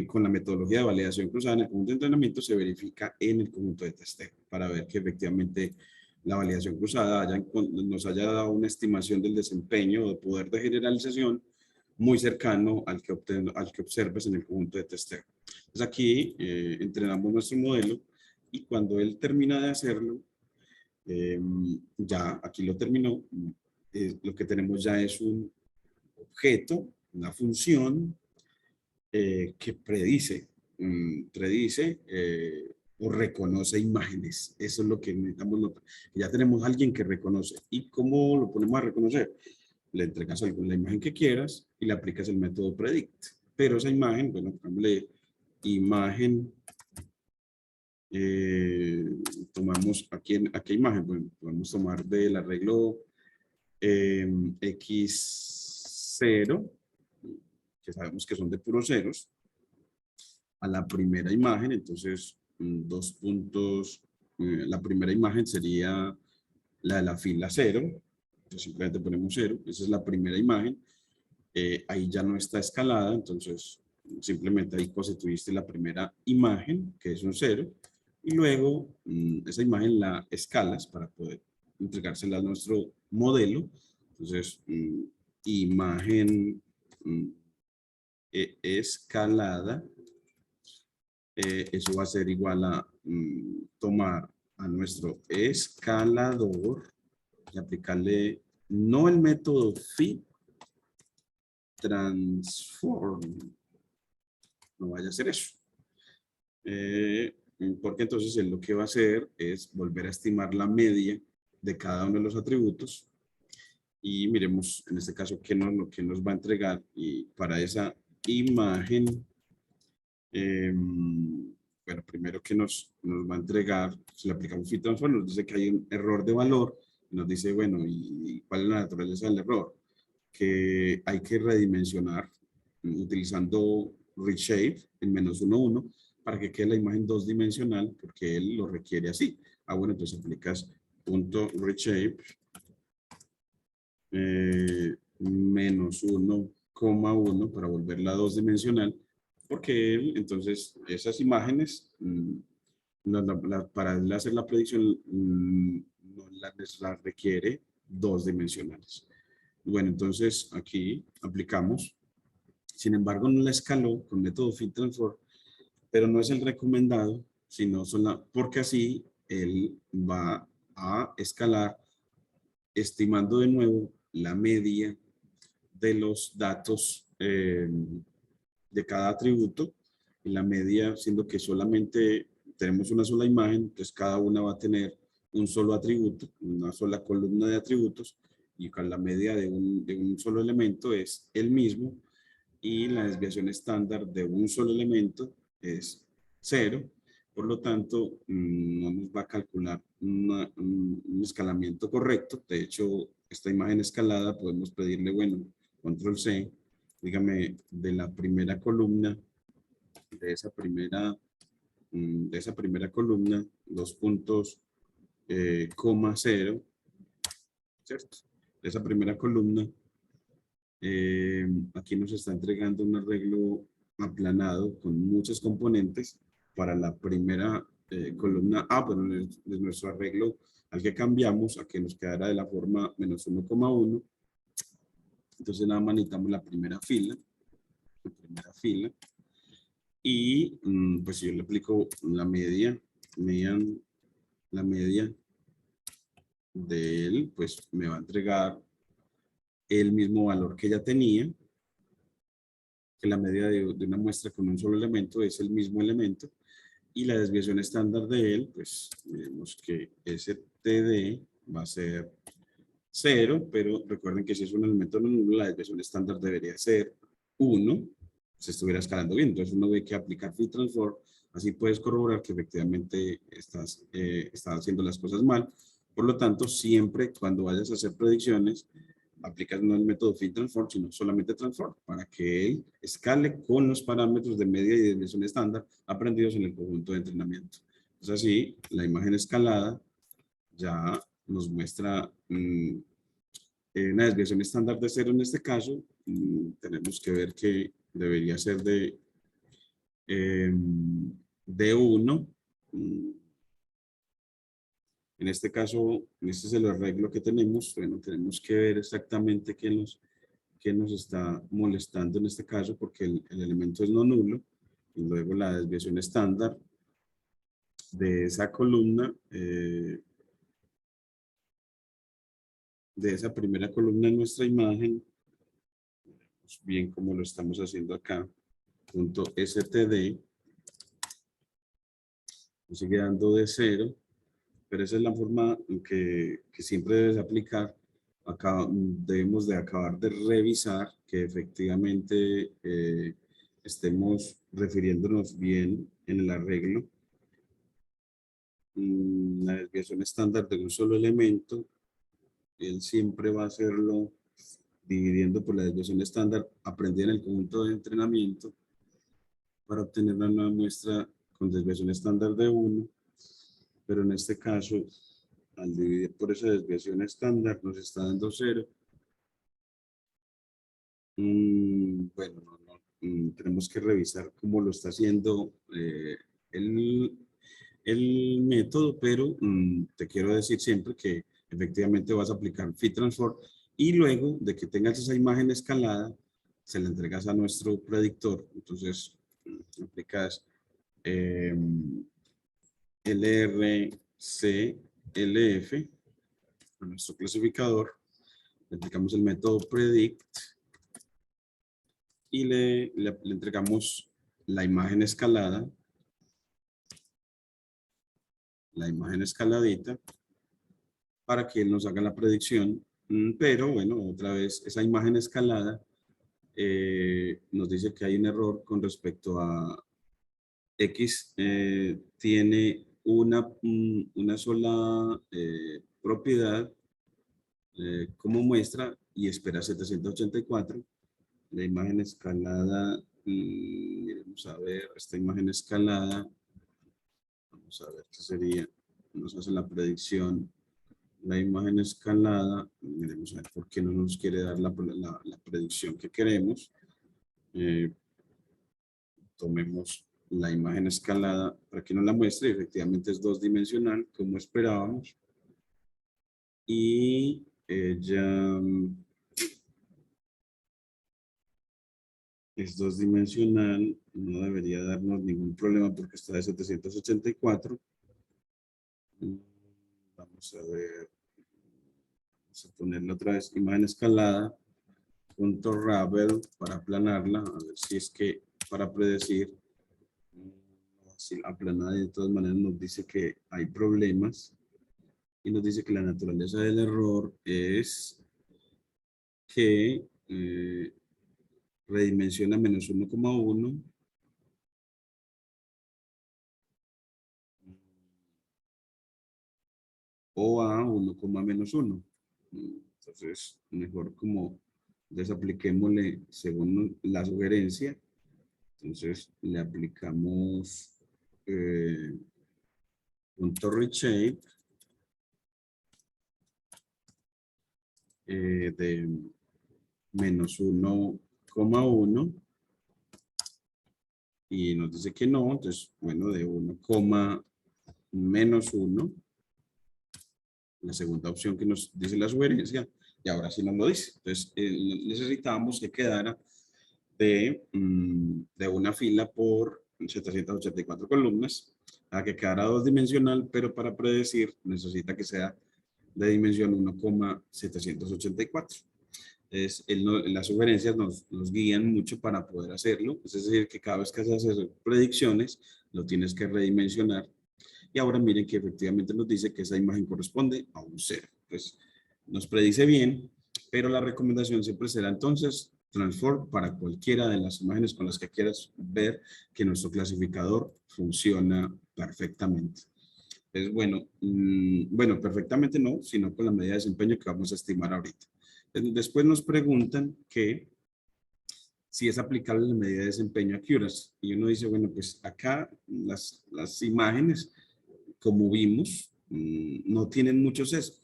con la metodología de validación cruzada en el conjunto de entrenamiento, se verifica en el conjunto de testeo para ver que efectivamente la validación cruzada nos haya dado una estimación del desempeño o de poder de generalización muy cercano al que observes en el conjunto de testeo. Entonces aquí entrenamos nuestro modelo y cuando él termina de hacerlo, ya aquí lo terminó, lo que tenemos ya es un objeto, una función que predice o reconoce imágenes. Eso es lo que necesitamos notar. Ya tenemos a alguien que reconoce. ¿Y cómo lo ponemos a reconocer? Le entregas la imagen que quieras y le aplicas el método predict. Pero esa imagen, bueno, pongámosle imagen, tomamos aquí, ¿a qué imagen? Bueno, podemos tomar del arreglo X0, que sabemos que son de puros ceros, a la primera imagen. Entonces, dos puntos, la primera imagen sería la de la fila 0, entonces simplemente ponemos 0, esa es la primera imagen. Ahí ya no está escalada, entonces simplemente ahí constituiste la primera imagen, que es un 0, y luego esa imagen la escalas para poder entregársela a nuestro modelo. Entonces, imagen escalada, eso va a ser igual a tomar a nuestro escalador y aplicarle no el método fit transform, no vaya a ser eso, porque entonces él lo que va a hacer es volver a estimar la media de cada uno de los atributos y miremos en este caso lo que nos va a entregar. Y para esa imagen, bueno, primero que nos va a entregar, si le aplicamos fit transform, nos dice que hay un error de valor, nos dice, bueno, ¿y cuál es la naturaleza del error? Que hay que redimensionar utilizando reshape en -1,1 para que quede la imagen 2-dimensional, porque él lo requiere así. Bueno, entonces aplicas punto reshape -1,1 para volverla 2-dimensional, porque él, entonces, esas imágenes, para él hacer la predicción, no las requiere 2-dimensionales. Bueno, entonces aquí aplicamos. Sin embargo, no la escaló con método fit transform, pero no es el recomendado, sino porque así él va a escalar estimando de nuevo la media de los datos de cada atributo, y la media siendo que solamente tenemos una sola imagen, entonces cada una va a tener un solo atributo, una sola columna de atributos, y con la media de un solo elemento es el mismo, y la desviación estándar de un solo elemento es 0. Por lo tanto, no nos va a calcular un escalamiento correcto. De hecho, esta imagen escalada podemos pedirle, bueno, control C, dígame, de la primera columna, de esa primera columna, 2 puntos, coma 0, ¿cierto? De esa primera columna, aquí nos está entregando un arreglo aplanado con muchos componentes para la primera columna A, bueno, de nuestro arreglo al que cambiamos a que nos quedara de la forma -1,1. Entonces nada más necesitamos la primera fila. Y pues si yo le aplico la media de él, pues me va a entregar el mismo valor que ya tenía, que la media de una muestra con un solo elemento es el mismo elemento, y la desviación estándar de él, pues vemos que STD va a ser 0, pero recuerden que si es un elemento no nulo, la desviación estándar debería ser 1, se estuviera escalando bien. Entonces uno ve que aplicar fit transform, así puedes corroborar que efectivamente estás haciendo las cosas mal. Por lo tanto, siempre cuando vayas a hacer predicciones, aplicas no el método fit transform, sino solamente transform, para que él escale con los parámetros de media y desviación estándar aprendidos en el conjunto de entrenamiento. Entonces así, la imagen escalada ya nos muestra una desviación estándar de 0 en este caso. Tenemos que ver que debería ser de 1. En este caso, este es el arreglo que tenemos. Bueno, tenemos que ver exactamente qué nos está molestando en este caso, porque el elemento es no nulo. Y luego la desviación estándar de esa columna, de esa primera columna en nuestra imagen, bien como lo estamos haciendo acá, punto std, sigue dando de 0, pero esa es la forma en que siempre debes aplicar. Acá debemos de acabar de revisar que efectivamente estemos refiriéndonos bien en el arreglo. La desviación estándar de un solo elemento, él siempre va a hacerlo dividiendo por la desviación estándar aprendida en el conjunto de entrenamiento para obtener una nueva muestra con desviación estándar de 1, pero en este caso, al dividir por esa desviación estándar, nos está dando 0. Bueno, tenemos que revisar cómo lo está haciendo el, el método, pero te quiero decir siempre que efectivamente vas a aplicar fit transform y luego de que tengas esa imagen escalada, se la entregas a nuestro predictor. Entonces, aplicas LRCLF a nuestro clasificador, le aplicamos el método predict y le entregamos la imagen escalada, la imagen escaladita, para que él nos haga la predicción. Pero bueno, otra vez, esa imagen escalada nos dice que hay un error con respecto a X. Tiene una sola propiedad como muestra y espera 784. La imagen escalada, vamos a ver, esta imagen escalada, vamos a ver qué sería, nos hace la predicción, la imagen escalada, miremos a ver por qué no nos quiere dar la predicción que queremos. Tomemos la imagen escalada para que nos la muestre, efectivamente es 2-dimensional, como esperábamos, y ya es 2-dimensional, no debería darnos ningún problema porque está de 784. Vamos a ver, vamos a ponerle otra vez imagen escalada, punto Ravel para aplanarla, a ver si es que para predecir, si aplanada de todas maneras nos dice que hay problemas y nos dice que la naturaleza del error es que redimensiona menos 1,1 o a 1,-1. Entonces, mejor como desapliquémosle según la sugerencia. Entonces, le aplicamos punto reshape de menos 1,1 y nos dice que no. Entonces, bueno, de 1, menos 1 la segunda opción que nos dice la sugerencia, y ahora sí nos lo dice. Entonces, necesitábamos que quedara de una fila por 784 columnas, a que quedara dos dimensional, pero para predecir necesita que sea de dimensión 1,784. Las sugerencias nos guían mucho para poder hacerlo, es decir, que cada vez que haces predicciones, lo tienes que redimensionar. Y ahora miren que efectivamente nos dice que esa imagen corresponde a un 0. Pues nos predice bien, pero la recomendación siempre será entonces transform para cualquiera de las imágenes con las que quieras ver que nuestro clasificador funciona perfectamente. Es bueno, bueno, perfectamente no, sino con la medida de desempeño que vamos a estimar ahorita. Después nos preguntan que si es aplicable la medida de desempeño accuracy. Y uno dice, bueno, pues acá las imágenes, como vimos, no tienen mucho sesgo.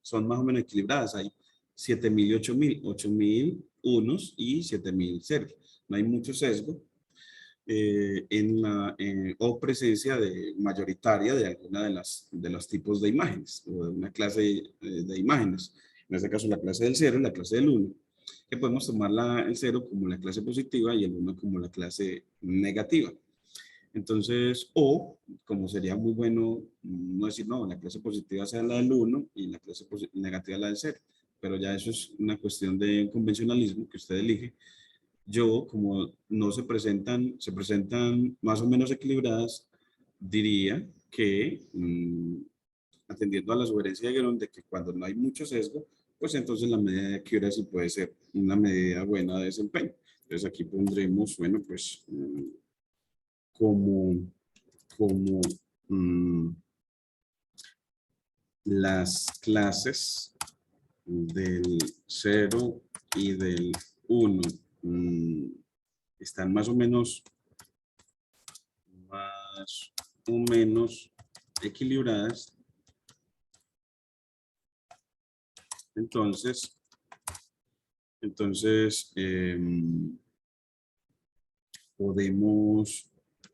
Son más o menos equilibradas. Hay 7.000 y 8.000, 8.000 unos y 7.000 ceros. No hay mucho sesgo. O presencia mayoritaria de alguna de los tipos de imágenes o de una clase de imágenes. En este caso la clase del 0 y la clase del 1, que podemos tomar el 0 como la clase positiva y el 1 como la clase negativa. Entonces, o como sería muy bueno no decir, no, la clase positiva sea la del 1 y la clase negativa la del 0, pero ya eso es una cuestión de convencionalismo que usted elige. Yo, como no se presentan más o menos equilibradas, diría que, atendiendo a la sugerencia de Guerón de que cuando no hay mucho sesgo, pues entonces la medida de accuracy puede ser una medida buena de desempeño. Entonces aquí pondremos, bueno, pues como, como las clases del 0 y del 1 están más o menos equilibradas, entonces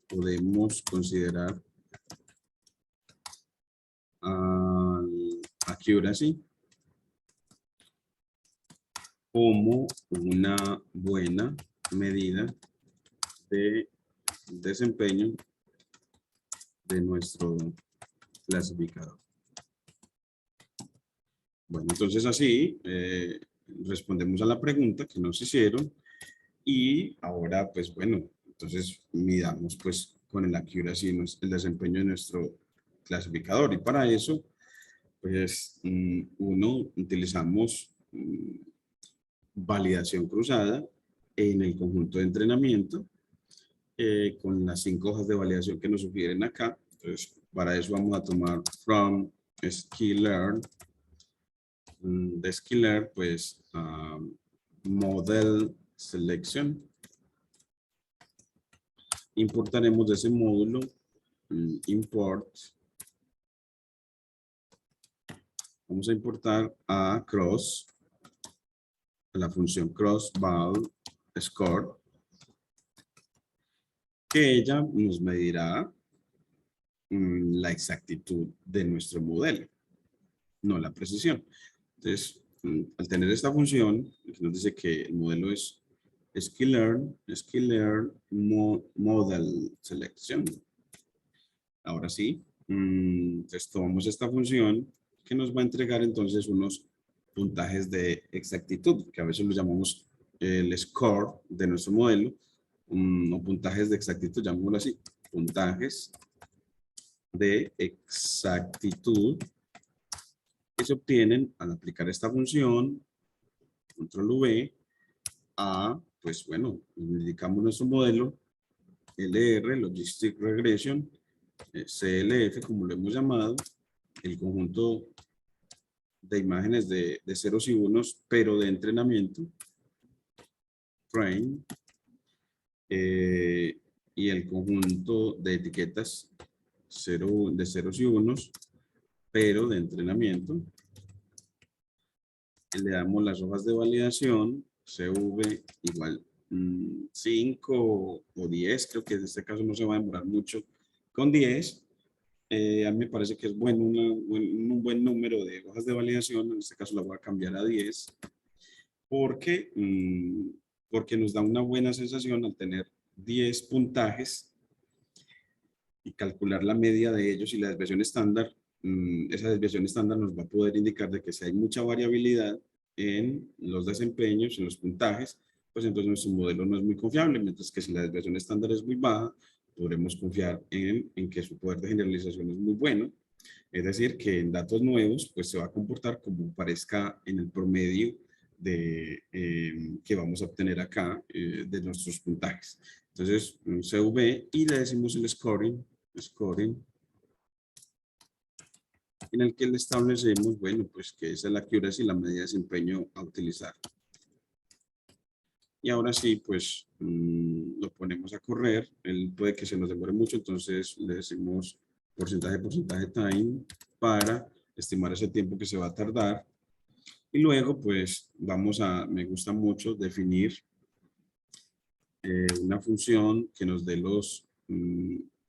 podemos considerar accuracy como una buena medida de desempeño de nuestro clasificador. Bueno, entonces así respondemos a la pregunta que nos hicieron y ahora, pues bueno, entonces midamos pues con el accuracy el desempeño de nuestro clasificador y para eso, pues utilizamos validación cruzada en el conjunto de entrenamiento con las 5 hojas de validación que nos sugieren acá. Entonces, para eso vamos a tomar from sklearn. De sklearn, pues, model selection. Importaremos de ese módulo import. Vamos a importar a cross, la función cross val score, que ella nos medirá la exactitud de nuestro modelo, no la precisión. Entonces, al tener esta función, que nos dice que el modelo es sklearn model selection. Ahora sí, entonces tomamos esta función que nos va a entregar entonces unos puntajes de exactitud, que a veces lo llamamos el score de nuestro modelo, o puntajes de exactitud, llamémoslo así, puntajes de exactitud que se obtienen al aplicar esta función, control V, a, pues bueno, indicamos nuestro modelo, LR, Logistic Regression, CLF, como lo hemos llamado, el conjunto de imágenes de ceros y unos, pero de entrenamiento, frame, y el conjunto de etiquetas de ceros y unos, pero de entrenamiento. Le damos las hojas de validación, CV igual 5 o 10, creo que en este caso no se va a demorar mucho con 10. a mí me parece que es bueno un buen número de hojas de validación. En este caso la voy a cambiar a 10 porque, porque nos da una buena sensación al tener 10 puntajes y calcular la media de ellos y la desviación estándar. Esa desviación estándar nos va a poder indicar de que si hay mucha variabilidad en los desempeños, en los puntajes, pues entonces nuestro modelo no es muy confiable, mientras que si la desviación estándar es muy baja, podremos confiar en que su poder de generalización es muy bueno. Es decir, que en datos nuevos, pues se va a comportar como parezca en el promedio de, que vamos a obtener acá de nuestros puntajes. Entonces, un CV y le decimos el scoring, en el que le establecemos, bueno, pues que esa es la accuracy y la medida de desempeño a utilizar. Y ahora sí, pues lo ponemos a correr. Él puede que se nos demore mucho, entonces le decimos porcentaje time para estimar ese tiempo que se va a tardar. Y luego, pues vamos a, me gusta mucho definir una función que nos dé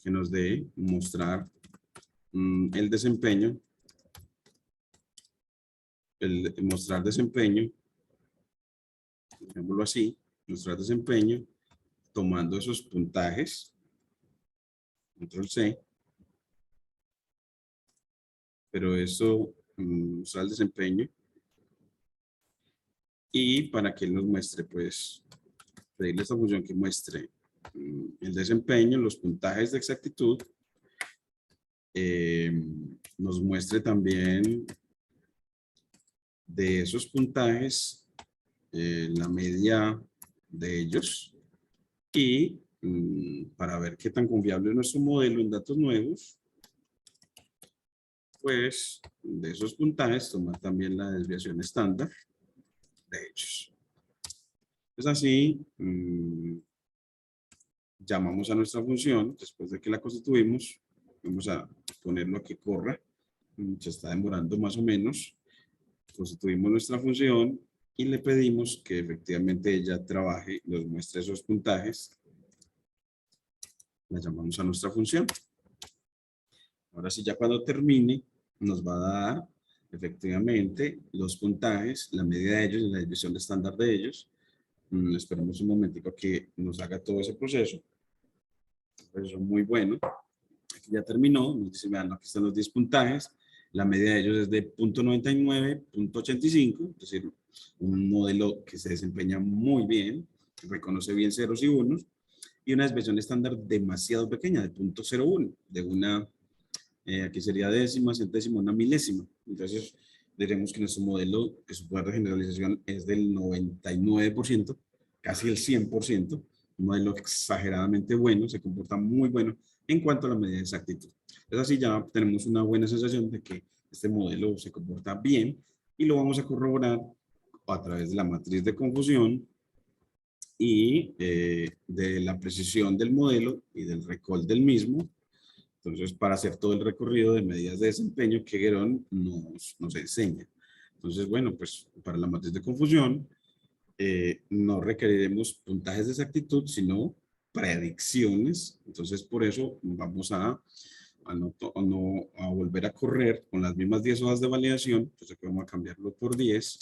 que nos dé mostrar el desempeño, el mostrar desempeño, digámoslo así, mostrar desempeño tomando esos puntajes, control C, pero eso, mostrar el desempeño, y para que él nos muestre, pues, pedirle a esta función que muestre el desempeño, los puntajes de exactitud, nos muestre también de esos puntajes la media de ellos y para ver qué tan confiable es nuestro modelo en datos nuevos, pues de esos puntajes tomar también la desviación estándar de ellos. Es así, llamamos a nuestra función, después de que la constituimos, vamos a ponerlo a que corra, se está demorando más o menos, constituimos nuestra función y le pedimos que efectivamente ella trabaje, nos muestre esos puntajes, la llamamos a nuestra función. Ahora sí, ya cuando termine, nos va a dar efectivamente los puntajes, la medida de ellos y la desviación estándar de ellos. Esperemos un momentico que nos haga todo ese proceso. Proceso muy bueno. Aquí ya terminó. Nos dice, vean, aquí están los 10 puntajes. La medida de ellos es de 0.99, 0.85, es decir, un modelo que se desempeña muy bien, reconoce bien ceros y unos, y una desviación estándar demasiado pequeña, de 0.01, de una, aquí sería décima, centésima, una milésima. Entonces, diremos que nuestro modelo, su poder de generalización es del 99%, casi el 100%, un modelo exageradamente bueno, se comporta muy bueno en cuanto a la medida de exactitud. Es así, ya tenemos una buena sensación de que este modelo se comporta bien y lo vamos a corroborar a través de la matriz de confusión y de la precisión del modelo y del recall del mismo. Entonces, para hacer todo el recorrido de medidas de desempeño que Guerón nos enseña. Entonces, bueno, pues para la matriz de confusión no requeriremos puntajes de exactitud, sino predicciones. Entonces, por eso vamos a volver a correr con las mismas 10 hojas de validación. Entonces, aquí vamos a cambiarlo por 10.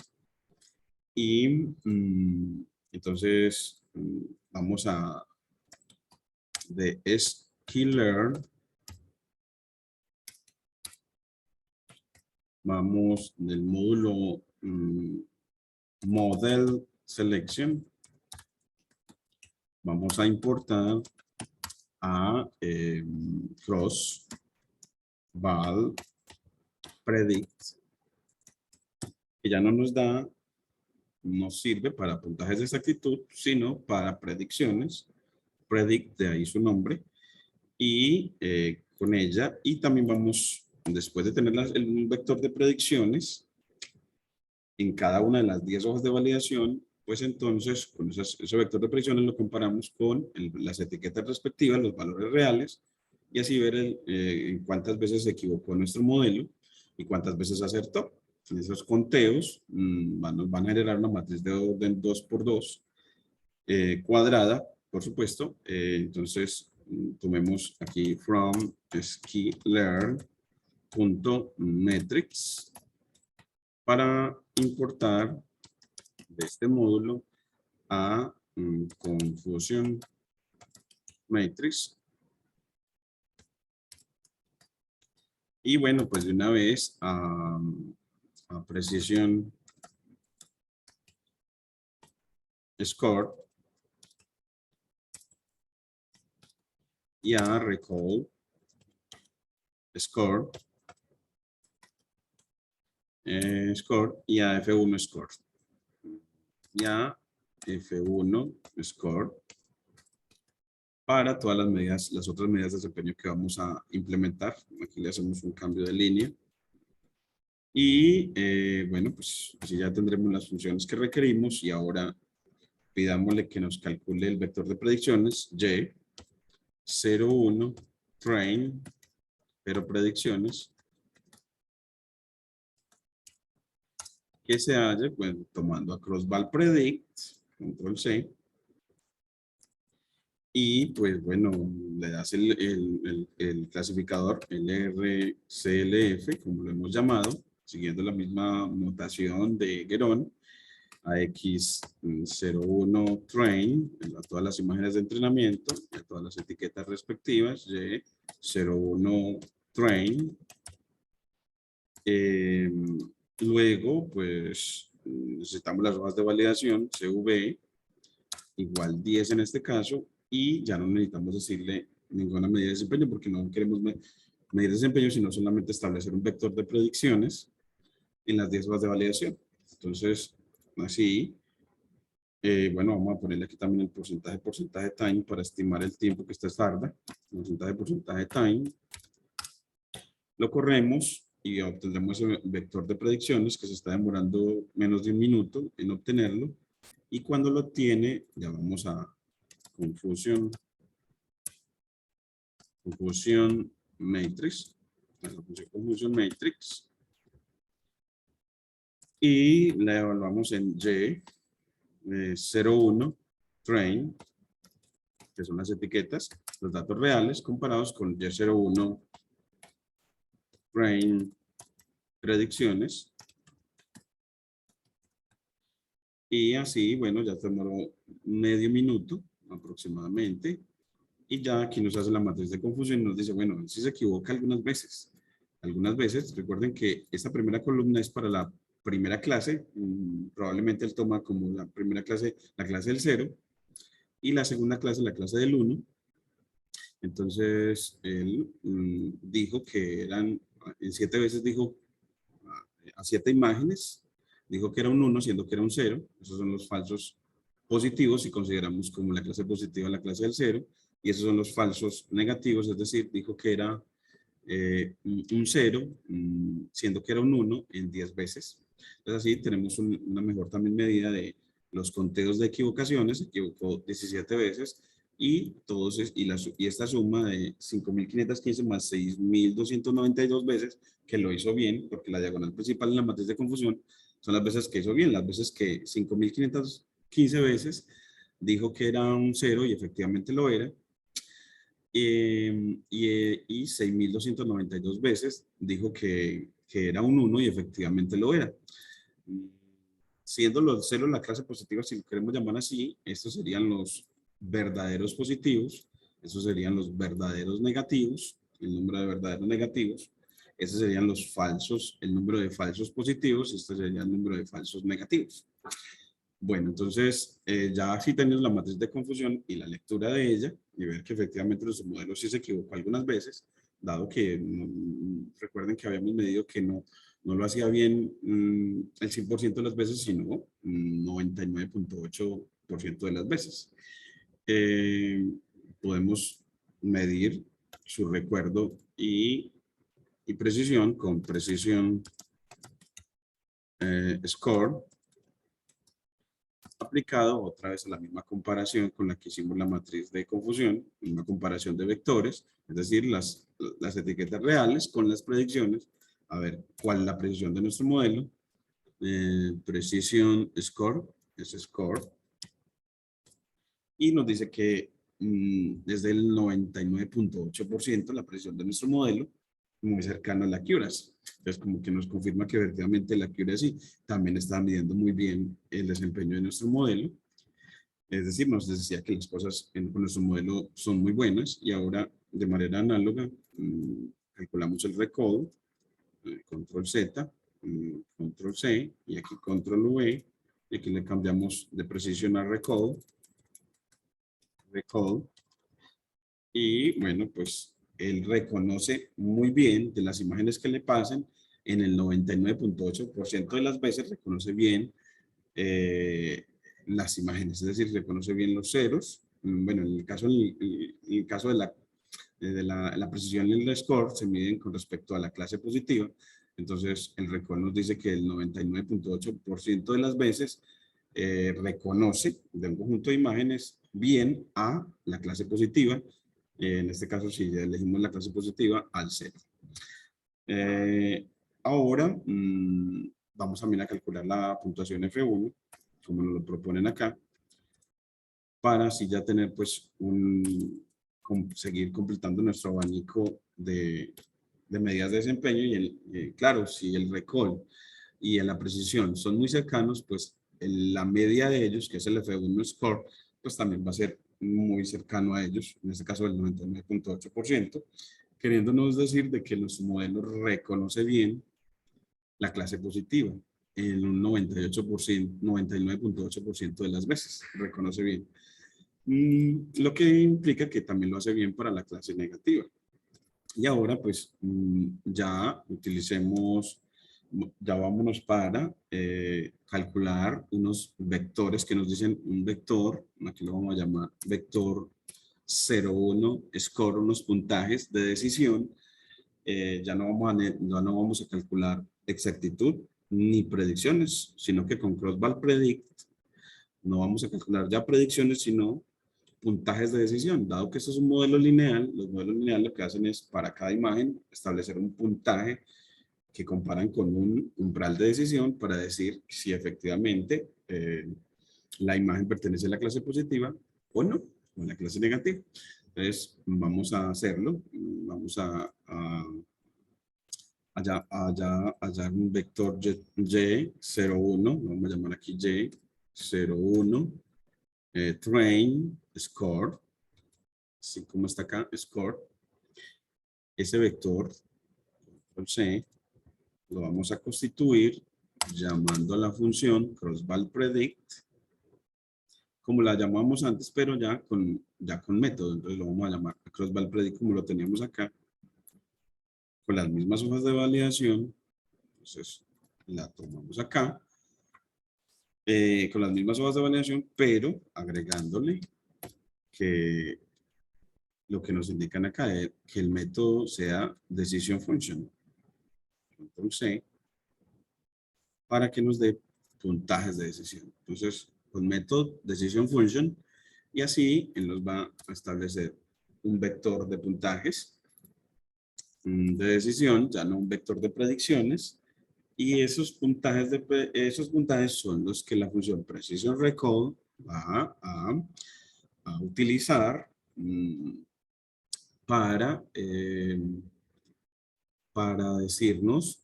Y entonces vamos a de sklearn, vamos del módulo model selection, vamos a importar a cross val predict, que ya no nos da, no sirve para puntajes de exactitud, sino para predicciones. Predict, de ahí su nombre, y con ella, y también vamos, después de tener el vector de predicciones en cada una de las 10 hojas de validación, pues entonces con ese vector de predicciones lo comparamos con las etiquetas respectivas, los valores reales, y así ver cuántas veces se equivocó nuestro modelo y cuántas veces acertó. En esos conteos nos van a generar una matriz de orden 2 por 2 cuadrada, por supuesto. Entonces tomemos aquí from sklearn.metrics para importar de este módulo a Confusion Matrix. Y bueno, pues de una vez a Precision Score y a Recall Score, Score y a F1 Score. Y a F1 Score para todas las medidas, las otras medidas de desempeño que vamos a implementar. Aquí le hacemos un cambio de línea. Y bueno, pues así ya tendremos las funciones que requerimos y ahora pidámosle que nos calcule el vector de predicciones y 01 train, pero predicciones que se halla, pues tomando across val predict, control C, y pues bueno, le das el clasificador LRCLF, como lo hemos llamado, siguiendo la misma notación de Guerón, a X01 train, a todas las imágenes de entrenamiento, a todas las etiquetas respectivas, Y01 train. Luego, pues, necesitamos las hojas de validación, CV, igual 10 en este caso, y ya no necesitamos decirle ninguna medida de desempeño porque no queremos medir desempeño, sino solamente establecer un vector de predicciones en las 10 hojas de validación. Entonces, así, bueno, vamos a ponerle aquí también el porcentaje time para estimar el tiempo que esta tarda. Porcentaje time. Lo corremos y obtendremos ese vector de predicciones que se está demorando menos de un minuto en obtenerlo. Y cuando lo obtiene, ya vamos a Confusion Matrix. Confusion Matrix. Y la evaluamos en Y01 train, que son las etiquetas, los datos reales comparados con Y01 train predicciones. Y así, bueno, ya demoró medio minuto aproximadamente. Y ya aquí nos hace la matriz de confusión y nos dice, bueno, si se equivoca algunas veces. Algunas veces, recuerden que esta primera columna es para la primera clase. Probablemente él toma como la primera clase, la clase del 0. Y la segunda clase, la clase del 1. Entonces, él dijo que eran, en 7 veces dijo a 7 imágenes, dijo que era un 1, siendo que era un 0. Esos son los falsos positivos si consideramos como la clase positiva la clase del 0. Y esos son los falsos negativos, es decir, dijo que era un 0, siendo que era un 1 en 10 veces. Entonces así tenemos una mejor también medida de los conteos de equivocaciones, se equivocó 17 veces, y, y esta suma de 5.515 más 6.292 veces, que lo hizo bien, porque la diagonal principal en la matriz de confusión son las veces que hizo bien, las veces que 5.515 veces dijo que era un 0 y efectivamente lo era, y 6.292 veces dijo que era un 1 y efectivamente lo era. Siendo los 0 la clase positiva, si lo queremos llamar así, estos serían los verdaderos positivos, esos serían los verdaderos negativos, el número de verdaderos negativos, esos serían los falsos, el número de falsos positivos, este sería el número de falsos negativos. Bueno, entonces ya aquí tenemos la matriz de confusión y la lectura de ella y ver que efectivamente nuestro modelo sí se equivocó algunas veces, dado que recuerden que habíamos medido que no lo hacía bien el 100% de las veces, sino 99.8% de las veces. Podemos medir su recuerdo y precisión con Precision Score, aplicado otra vez a la misma comparación con la que hicimos la matriz de confusión, una comparación de vectores, es decir, las etiquetas reales con las predicciones, a ver cuál es la precisión de nuestro modelo. Precision Score, es Score, y nos dice que es del 99.8% la precisión de nuestro modelo, muy cercano a la accuracy. Entonces, como que nos confirma que efectivamente la accuracy también está midiendo muy bien el desempeño de nuestro modelo. Es decir, nos decía que las cosas con nuestro modelo son muy buenas y ahora de manera análoga calculamos el recall, control Z, control C y aquí control V y aquí le cambiamos de precisión a recall y bueno, pues él reconoce muy bien de las imágenes que le pasan, en el 99.8% de las veces reconoce bien las imágenes, es decir, reconoce bien los ceros. Bueno, en el caso de la precisión y el score se miden con respecto a la clase positiva. Entonces, el recall nos dice que el 99.8% de las veces reconoce de un conjunto de imágenes bien a la clase positiva. En este caso, si ya elegimos la clase positiva, al 0. Ahora, vamos también a calcular la puntuación F1, como nos lo proponen acá, para así ya tener, pues, seguir completando nuestro abanico de medidas de desempeño. Y claro, si el recall y la precisión son muy cercanos, pues la media de ellos, que es el F1 score, pues también va a ser muy cercano a ellos, en este caso el 99.8%, queriéndonos decir de que nuestro modelo reconoce bien la clase positiva en un 98%, 99.8% de las veces, reconoce bien. Lo que implica que también lo hace bien para la clase negativa. Y ahora pues ya vámonos para calcular unos vectores que nos dicen un vector, aquí lo vamos a llamar vector 0,1 score, unos puntajes de decisión. Ya no vamos a calcular exactitud ni predicciones, sino que con Crossval Predict no vamos a calcular ya predicciones, sino puntajes de decisión. Dado que esto es un modelo lineal, los modelos lineales lo que hacen es para cada imagen establecer un puntaje que comparan con un umbral de decisión para decir si efectivamente la imagen pertenece a la clase positiva o no, o a la clase negativa. Entonces, vamos a hacerlo. Vamos a hallar un vector Y01, vamos a llamar aquí Y01, train, score, así como está acá, score. Ese vector, control C, lo vamos a constituir llamando a la función crossval predict, como la llamamos antes, pero ya con método. Entonces lo vamos a llamar crossval predict como lo teníamos acá, con las mismas hojas de validación. Entonces la tomamos acá, con las mismas hojas de validación, pero agregándole que lo que nos indican acá es que el método sea decision function. Control C, para que nos dé puntajes de decisión. Entonces, con método decision function, y así él nos va a establecer un vector de puntajes de decisión, ya no un vector de predicciones, y esos puntajes son los que la función precision recall va a utilizar para decirnos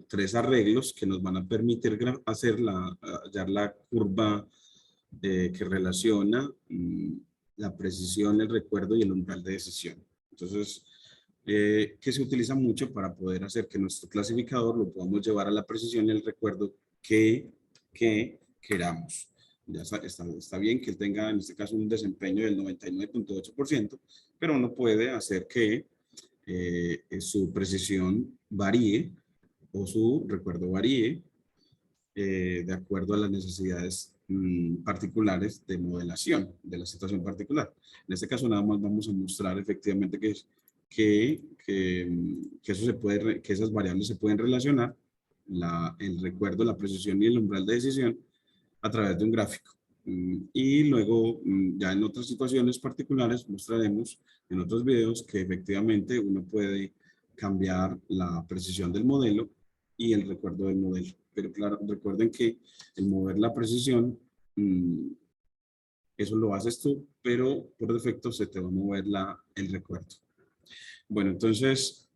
tres arreglos que nos van a permitir hallar la curva que relaciona la precisión, el recuerdo y el umbral de decisión. Entonces, que se utiliza mucho para poder hacer que nuestro clasificador lo podamos llevar a la precisión y el recuerdo que queramos. Ya está bien que él tenga, en este caso, un desempeño del 99.8%, pero uno puede hacer que su precisión varíe o su recuerdo varíe de acuerdo a las necesidades particulares de modelación de la situación particular. En este caso nada más vamos a mostrar efectivamente que esas variables se pueden relacionar, el recuerdo, la precisión y el umbral de decisión a través de un gráfico. Y luego, ya en otras situaciones particulares, mostraremos en otros videos que efectivamente uno puede cambiar la precisión del modelo y el recuerdo del modelo. Pero claro, recuerden que el mover la precisión Eso lo haces tú, pero por defecto se te va a mover el recuerdo. Bueno, entonces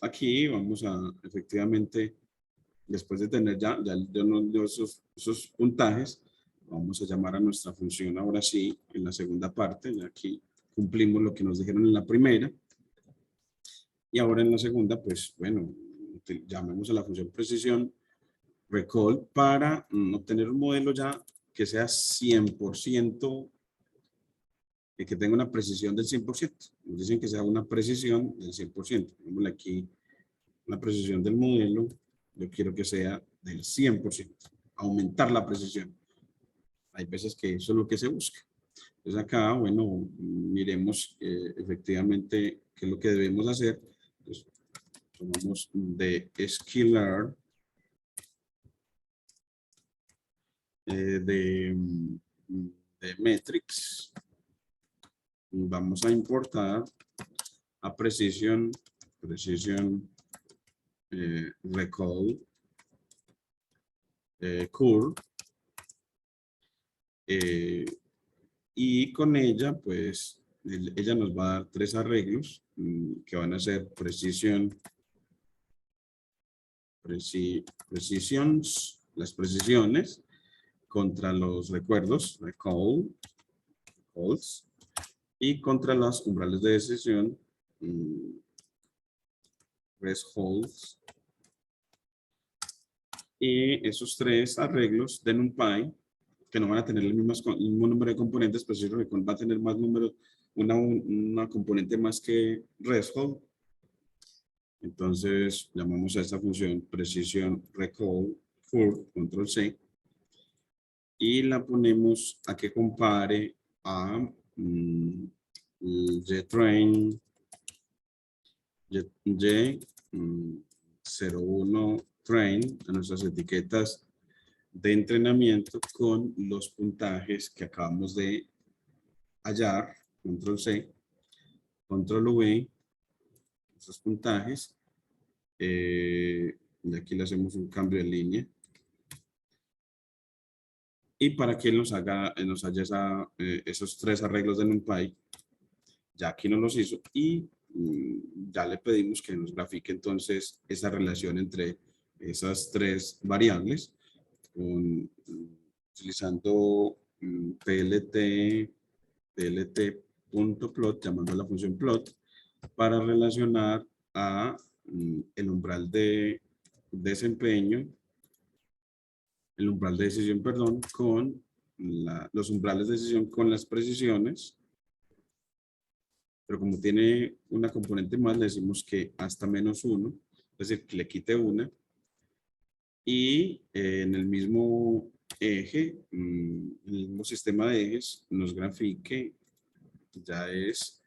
aquí vamos a efectivamente, después de tener ya nos dio esos puntajes, vamos a llamar a nuestra función ahora sí en la segunda parte. Ya aquí cumplimos lo que nos dijeron en la primera. Y ahora en la segunda, pues bueno, llamemos a la función precisión recall para obtener un modelo ya que sea 100%, que tenga una precisión del 100%. Nos dicen que sea una precisión del 100%. Pongámosle aquí la precisión del modelo. Yo quiero que sea del 100%. Aumentar la precisión. Hay veces que eso es lo que se busca. Entonces acá, bueno, miremos efectivamente qué es lo que debemos hacer. Entonces, tomamos de scalar, de metrics. Vamos a importar a precision recall curve, y con ella pues ella nos va a dar tres arreglos que van a ser las precisiones contra los recuerdos, recalls, y contra los umbrales de decisión, thresholds. Y esos tres arreglos de NumPy, que no van a tener el mismo número de componentes, pero sí Recall va a tener más números, una componente más que threshold. Entonces llamamos a esta función precision recall for control C y la ponemos a que compare a JTrain Y01 train, a nuestras etiquetas de entrenamiento con los puntajes que acabamos de hallar, control C, control V, esos puntajes, y aquí le hacemos un cambio de línea. Y para que nos haya esos tres arreglos de NumPy, ya aquí nos los hizo y ya le pedimos que nos grafique entonces esa relación entre esas tres variables utilizando plt.plot, llamando a la función plot, para relacionar a el umbral de desempeño, el umbral de decisión, perdón, con los umbrales de decisión con las precisiones, pero como tiene una componente más, le decimos que hasta -1, es decir, que le quite una, y en el mismo eje, el mismo sistema de ejes, nos grafique, ya es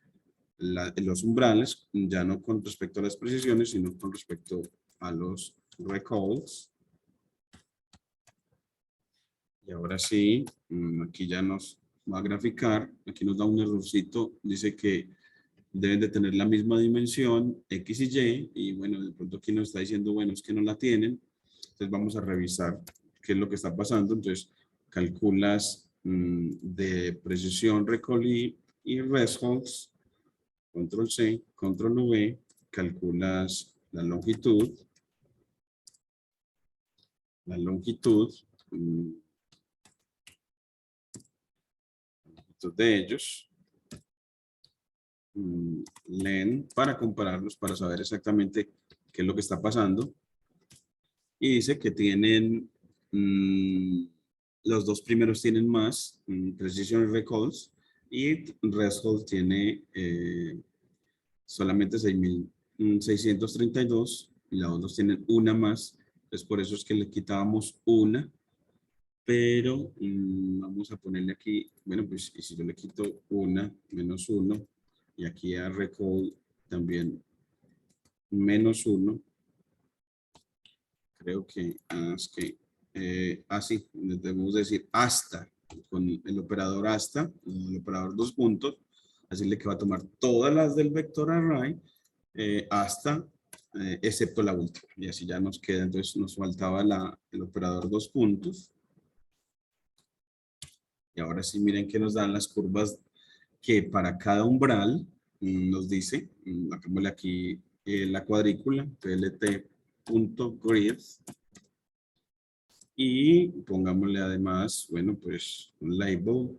los umbrales, ya no con respecto a las precisiones, sino con respecto a los recalls. Y ahora sí, aquí ya nos va a graficar, aquí nos da un errorcito, dice que deben de tener la misma dimensión X y Y, y bueno, de pronto aquí nos está diciendo, bueno, es que no la tienen. Entonces vamos a revisar qué es lo que está pasando. Entonces calculas de precisión recall y results, control C, control V, calculas la longitud de ellos, len, para compararlos, para saber exactamente qué es lo que está pasando. Y dice que tienen, los dos primeros tienen más precision recalls y Reshold tiene solamente 6.632 y los otros tienen una más. Entonces por eso es que le quitábamos una, pero vamos a ponerle aquí, bueno, pues y si yo le quito una, -1, y aquí a recall también -1, creo que es que así debemos decir hasta, con el operador hasta, el operador dos puntos, así que va a tomar todas las del vector array hasta excepto la última, y así ya nos queda. Entonces nos faltaba el operador dos puntos, Y ahora sí, miren que nos dan las curvas que para cada umbral nos dice, hagámosle aquí la cuadrícula, plt.grid, y pongámosle además, bueno, pues un label,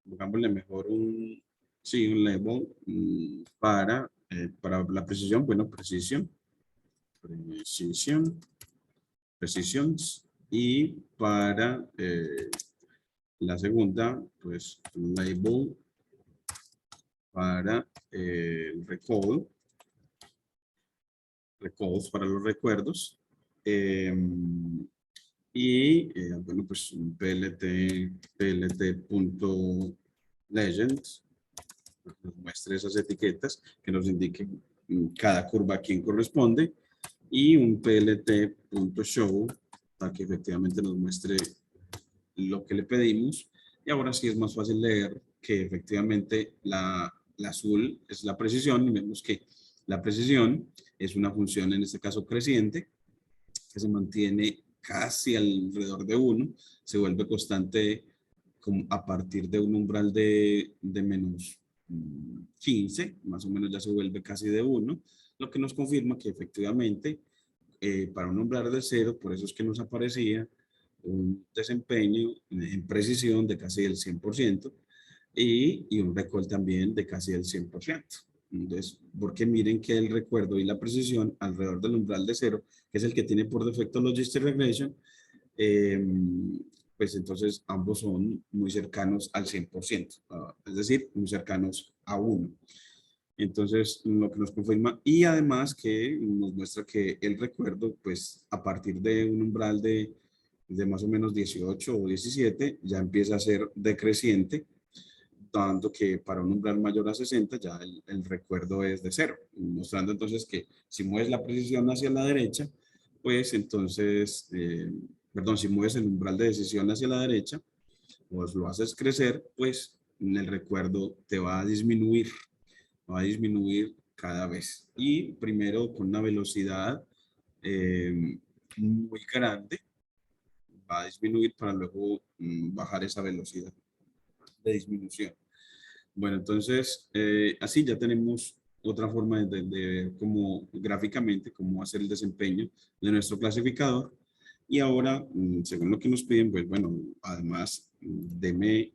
pongámosle mejor un label para la precisión, bueno, precisions, y para la segunda, pues un label para recalls para los recuerdos. Bueno, pues un plt.legend nos muestre esas etiquetas que nos indiquen cada curva a quién corresponde, y un plt.show para que efectivamente nos muestre lo que le pedimos. Y ahora sí es más fácil leer que efectivamente la azul es la precisión, y vemos que la precisión es una función, en este caso creciente, que se mantiene casi alrededor de 1, se vuelve constante como a partir de un umbral de menos 15, más o menos ya se vuelve casi de 1, lo que nos confirma que efectivamente para un umbral de 0, por eso es que nos aparecía un desempeño en precisión de casi el 100%, y un recall también de casi el 100%. Entonces, porque miren que el recuerdo y la precisión alrededor del umbral de 0, que es el que tiene por defecto Logistic Regression, eh, pues entonces ambos son muy cercanos al 100%, es decir, muy cercanos a 1. Entonces, lo que nos confirma, y además que nos muestra que el recuerdo, pues a partir de un umbral de más o menos 18 o 17, ya empieza a ser decreciente, dando que para un umbral mayor a 60 ya el recuerdo es de 0, mostrando entonces que si mueves la precisión hacia la derecha, pues entonces, perdón, si mueves el umbral de decisión hacia la derecha, pues lo haces crecer, pues el recuerdo te va a disminuir cada vez. Y primero con una velocidad muy grande, va a disminuir para luego bajar esa velocidad de disminución. Bueno, entonces, así ya tenemos otra forma de entender cómo gráficamente cómo hacer el desempeño de nuestro clasificador. Y ahora, según lo que nos piden, pues bueno, además, deme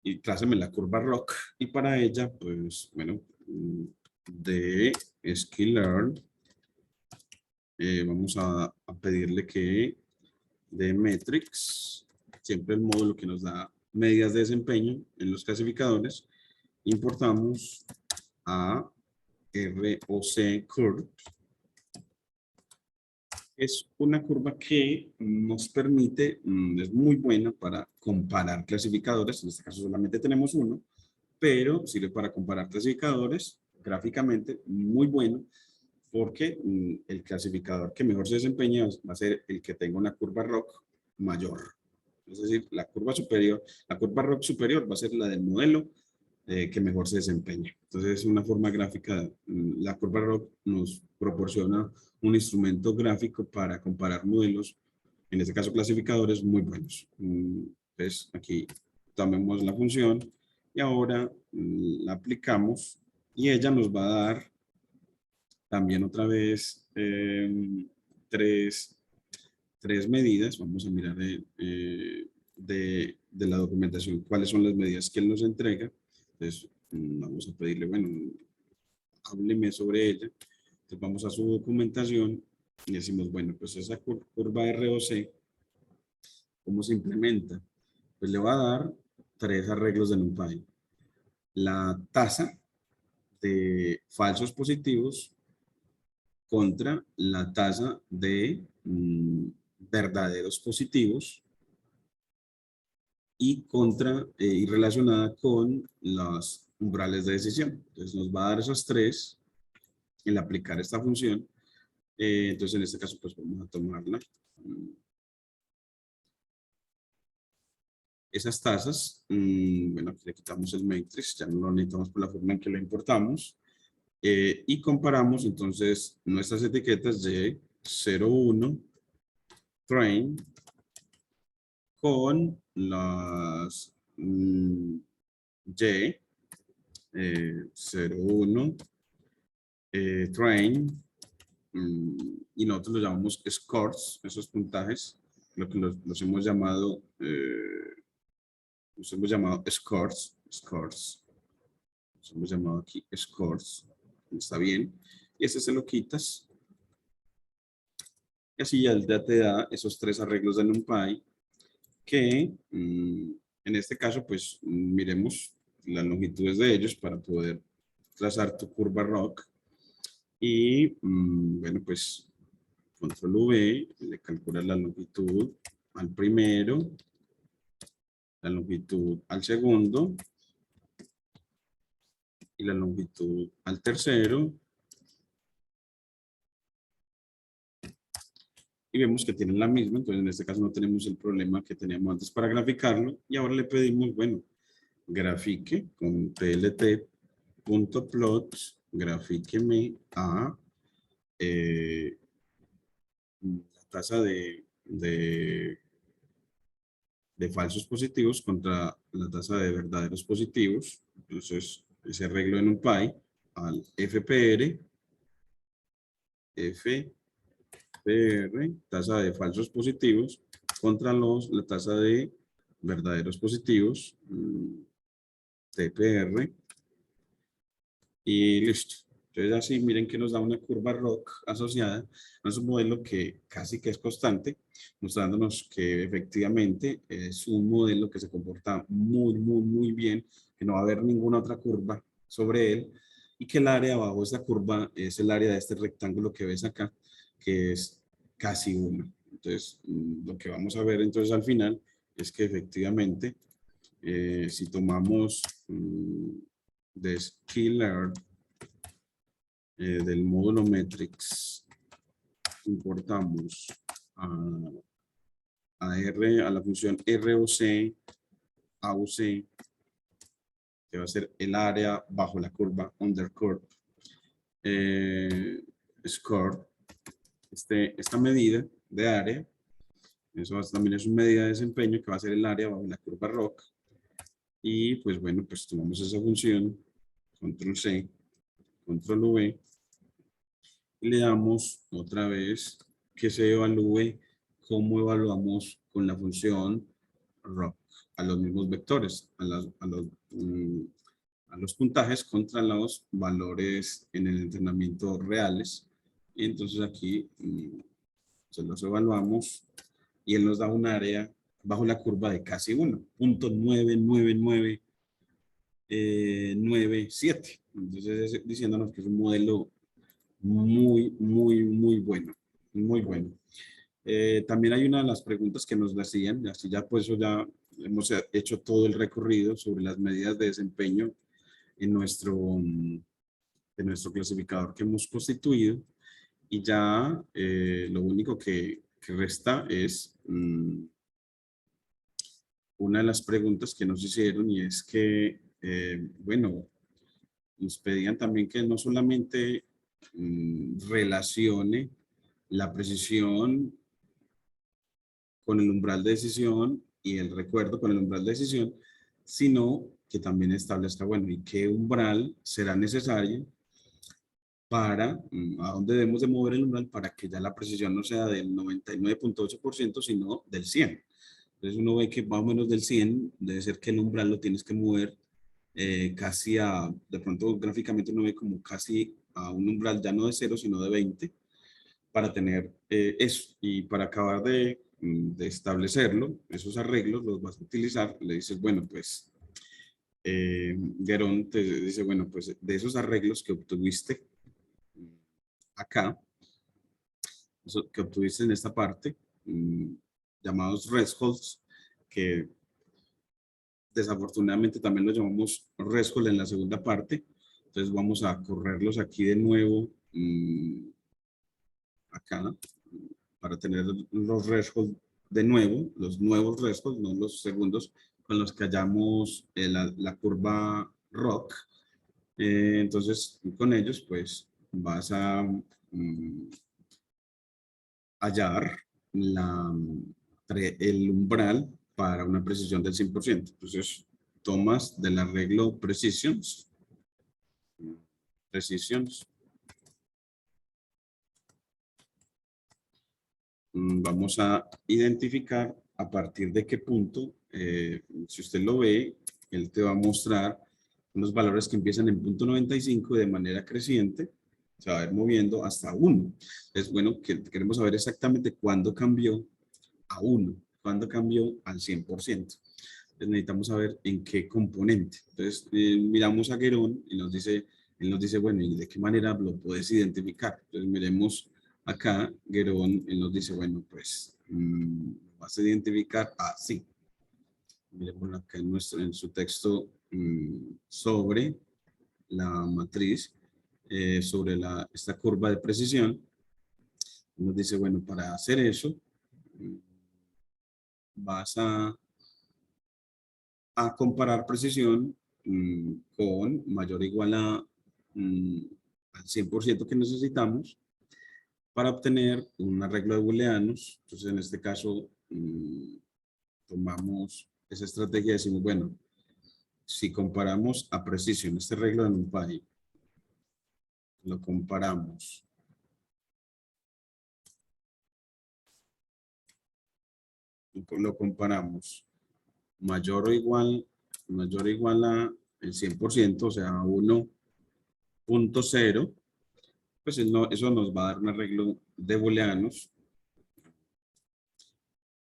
y trázame la curva ROC. Y para ella, pues bueno, de Sklearn, vamos a pedirle que de metrics, siempre el módulo que nos da medidas de desempeño en los clasificadores, importamos a ROC curve. Es una curva que nos permite, es muy buena para comparar clasificadores, en este caso solamente tenemos uno, pero sirve para comparar clasificadores gráficamente, muy bueno, porque el clasificador que mejor se desempeña va a ser el que tenga una curva ROC mayor. Es decir, la curva ROC superior va a ser la del modelo que mejor se desempeña. Entonces, es una forma gráfica, la curva ROC nos proporciona un instrumento gráfico para comparar modelos, en este caso clasificadores, muy buenos. Entonces, aquí tomemos la función y ahora la aplicamos, y ella nos va a dar también otra vez tres medidas. Vamos a mirar de la documentación cuáles son las medidas que él nos entrega. Entonces, vamos a pedirle, bueno, hábleme sobre ella. Entonces, vamos a su documentación y decimos, bueno, pues esa curva ROC, ¿cómo se implementa? Pues le va a dar 3 arreglos de NumPy. La tasa de falsos positivos contra la tasa de verdaderos positivos, y relacionada con los umbrales de decisión. Entonces nos va a dar esos 3 el aplicar esta función. Entonces en este caso pues vamos a tomarla. Esas tasas, bueno, le quitamos el matrix, ya no lo necesitamos por la forma en que lo importamos. Y comparamos entonces nuestras etiquetas de 0, 1 train con las Y, 01, train, y nosotros lo llamamos scores, esos puntajes, lo que los hemos llamado scores, los hemos llamado aquí scores, está bien, y ese se lo quitas, y así ya te da esos tres arreglos de NumPy, que en este caso, pues miremos las longitudes de ellos para poder trazar tu curva ROC, y bueno, pues control V, le calculas la longitud al primero, la longitud al segundo y la longitud al tercero. Y vemos que tienen la misma, entonces en este caso no tenemos el problema que teníamos antes para graficarlo. Y ahora le pedimos, bueno, grafique con tlt.plot, grafíqueme a la tasa de falsos positivos contra la tasa de verdaderos positivos. Entonces, ese arreglo en un pi al FPR, tasa de falsos positivos, contra la tasa de verdaderos positivos, TPR, y listo. Entonces así miren que nos da una curva ROC asociada a un modelo que casi que es constante, mostrándonos que efectivamente es un modelo que se comporta muy bien, que no va a haber ninguna otra curva sobre él, y que el área abajo de esta curva es el área de este rectángulo que ves acá, que es casi 1. Entonces, lo que vamos a ver entonces al final es que efectivamente, si tomamos de Skillr del módulo Metrics, importamos a la función ROC, AUC, que va a ser el área bajo la curva, under curve, score, esta medida de área, eso también es una medida de desempeño que va a ser el área bajo la curva ROC, y pues bueno, pues tomamos esa función, control C, control V, y le damos otra vez que se evalúe cómo evaluamos con la función ROC a los mismos vectores, a los puntajes contra los valores en el entrenamiento reales. Y entonces aquí se los evaluamos y él nos da un área bajo la curva de casi 1, 0.99997. Entonces diciéndonos que es un modelo muy bueno, muy bueno. También hay una de las preguntas que nos decían, así ya pues ya hemos hecho todo el recorrido sobre las medidas de desempeño en nuestro clasificador que hemos constituido, y ya lo único que resta es una de las preguntas que nos hicieron, y es que, bueno, nos pedían también que no solamente relacione la precisión con el umbral de decisión y el recuerdo con el umbral de decisión, sino que también establezca, bueno, y qué umbral será necesario para, a dónde debemos de mover el umbral para que ya la precisión no sea del 99.8%, sino del 100%. Entonces uno ve que más o menos del 100 debe ser que el umbral lo tienes que mover casi de pronto gráficamente uno ve como casi a un umbral ya no de 0, sino de 20, para tener eso. Y para acabar de establecerlo, esos arreglos los vas a utilizar, le dices, bueno, pues, Gerón te dice, bueno, pues de esos arreglos que obtuviste acá, que obtuviste en esta parte, llamados thresholds, que desafortunadamente también los llamamos threshold en la segunda parte. Entonces vamos a correrlos aquí de nuevo, acá, para tener los thresholds de nuevo, los nuevos thresholds, no los segundos, con los que hallamos la curva ROC. Entonces, con ellos, pues, vas a hallar el umbral para una precisión del 100%. Entonces, tomas del arreglo precisions. Vamos a identificar a partir de qué punto, si usted lo ve, él te va a mostrar unos valores que empiezan en punto 95 de manera creciente, se va a ir moviendo hasta 1. Es bueno que queremos saber exactamente cuándo cambió a 1, cuándo cambió al 100%. Entonces necesitamos saber en qué componente. Entonces miramos a Guerón y él nos dice, bueno, ¿y de qué manera lo puedes identificar? Entonces miremos acá, Guerón, él nos dice, bueno, pues vas a identificar así. Miremos acá en su texto sobre la matriz, sobre esta curva de precisión. Nos dice, bueno, para hacer eso, vas a comparar precisión con mayor o igual al 100% que necesitamos para obtener un arreglo de booleanos. Entonces, en este caso, tomamos esa estrategia y decimos, bueno, si comparamos a precisión este arreglo de NumPy, lo comparamos mayor o igual a el 100%, o sea, 1.0, pues eso nos va a dar un arreglo de booleanos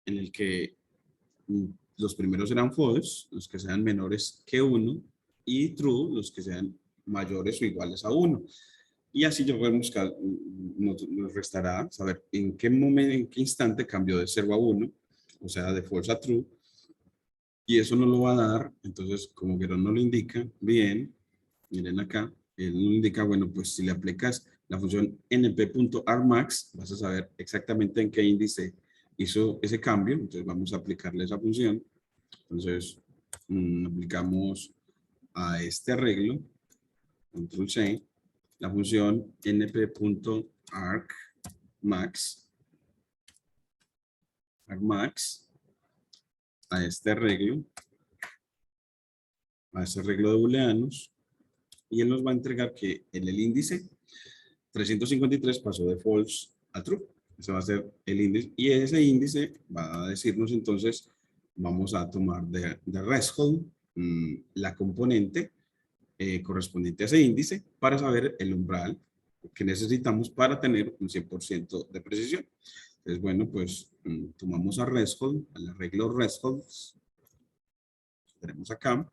en el que los primeros serán false, los que sean menores que 1, y true, los que sean mayores o iguales a 1. Y así yo podemos buscar, nos restará saber en qué momento, en qué instante cambió de 0 a 1, o sea, de false a true, y eso no lo va a dar. Entonces, como que no lo indica bien, miren acá, él nos indica, bueno, pues si le aplicas la función np.argmax, vas a saber exactamente en qué índice hizo ese cambio. Entonces vamos a aplicarle esa función. Entonces aplicamos a este arreglo, control C, la función np.argmax, a este arreglo, a ese arreglo de booleanos, y él nos va a entregar que en el índice 353 pasó de false a true. Ese va a ser el índice, y ese índice va a decirnos entonces, vamos a tomar de threshold la componente correspondiente a ese índice para saber el umbral que necesitamos para tener un 100% de precisión. Entonces, bueno, pues tomamos a threshold, al arreglo threshold, tenemos acá,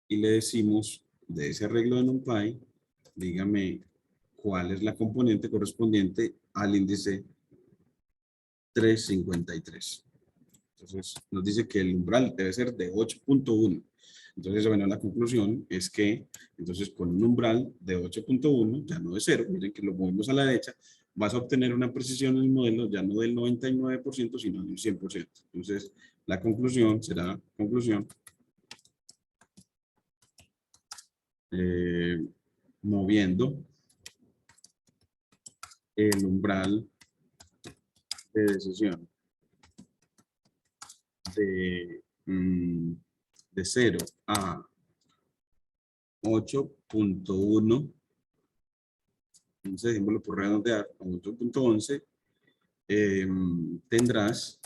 y le decimos de ese arreglo de NumPy, dígame cuál es la componente correspondiente al índice 353. Entonces, nos dice que el umbral debe ser de 8.1. Entonces, bueno, la conclusión es que, entonces, con un umbral de 8.1, ya no de 0, miren que lo movemos a la derecha, vas a obtener una precisión en el modelo ya no del 99%, sino del 100%. Entonces, la conclusión será, moviendo el umbral de decisión de 0 a 8.1, entonces dejémoslo por redondear, a 8.11, tendrás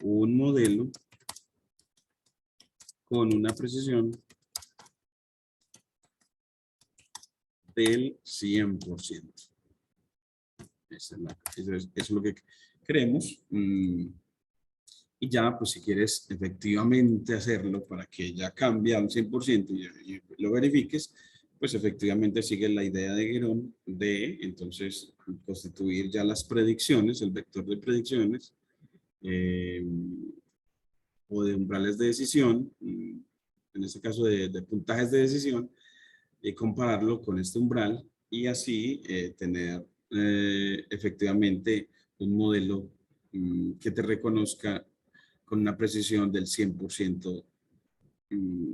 un modelo con una precisión del 100%. Eso es lo que queremos. Y ya, pues si quieres efectivamente hacerlo para que ya cambie a un 100% y lo verifiques, pues efectivamente sigue la idea de Guerón de entonces constituir ya las predicciones, el vector de predicciones o de umbrales de decisión, en este caso de puntajes de decisión, y compararlo con este umbral y así tener efectivamente un modelo que te reconozca con una precisión del 100%,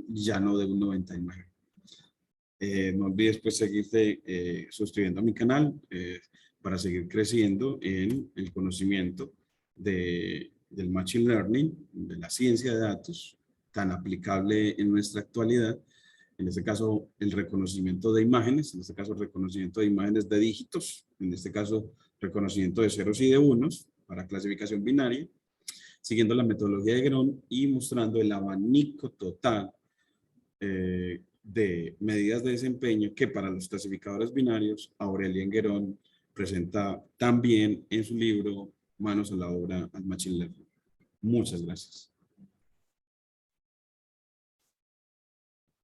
ya no de un 99%. No olvides pues seguirte suscribiendo a mi canal. para seguir creciendo en el conocimiento del Machine Learning, de la ciencia de datos, tan aplicable en nuestra actualidad. En este caso, el reconocimiento de imágenes, en este caso, el reconocimiento de imágenes de dígitos, en este caso, reconocimiento de ceros y de unos para clasificación binaria, siguiendo la metodología de Guerón y mostrando el abanico total de medidas de desempeño que para los clasificadores binarios Aurélien Guerón presenta también en su libro Manos a la obra al Machine Learning. Muchas gracias.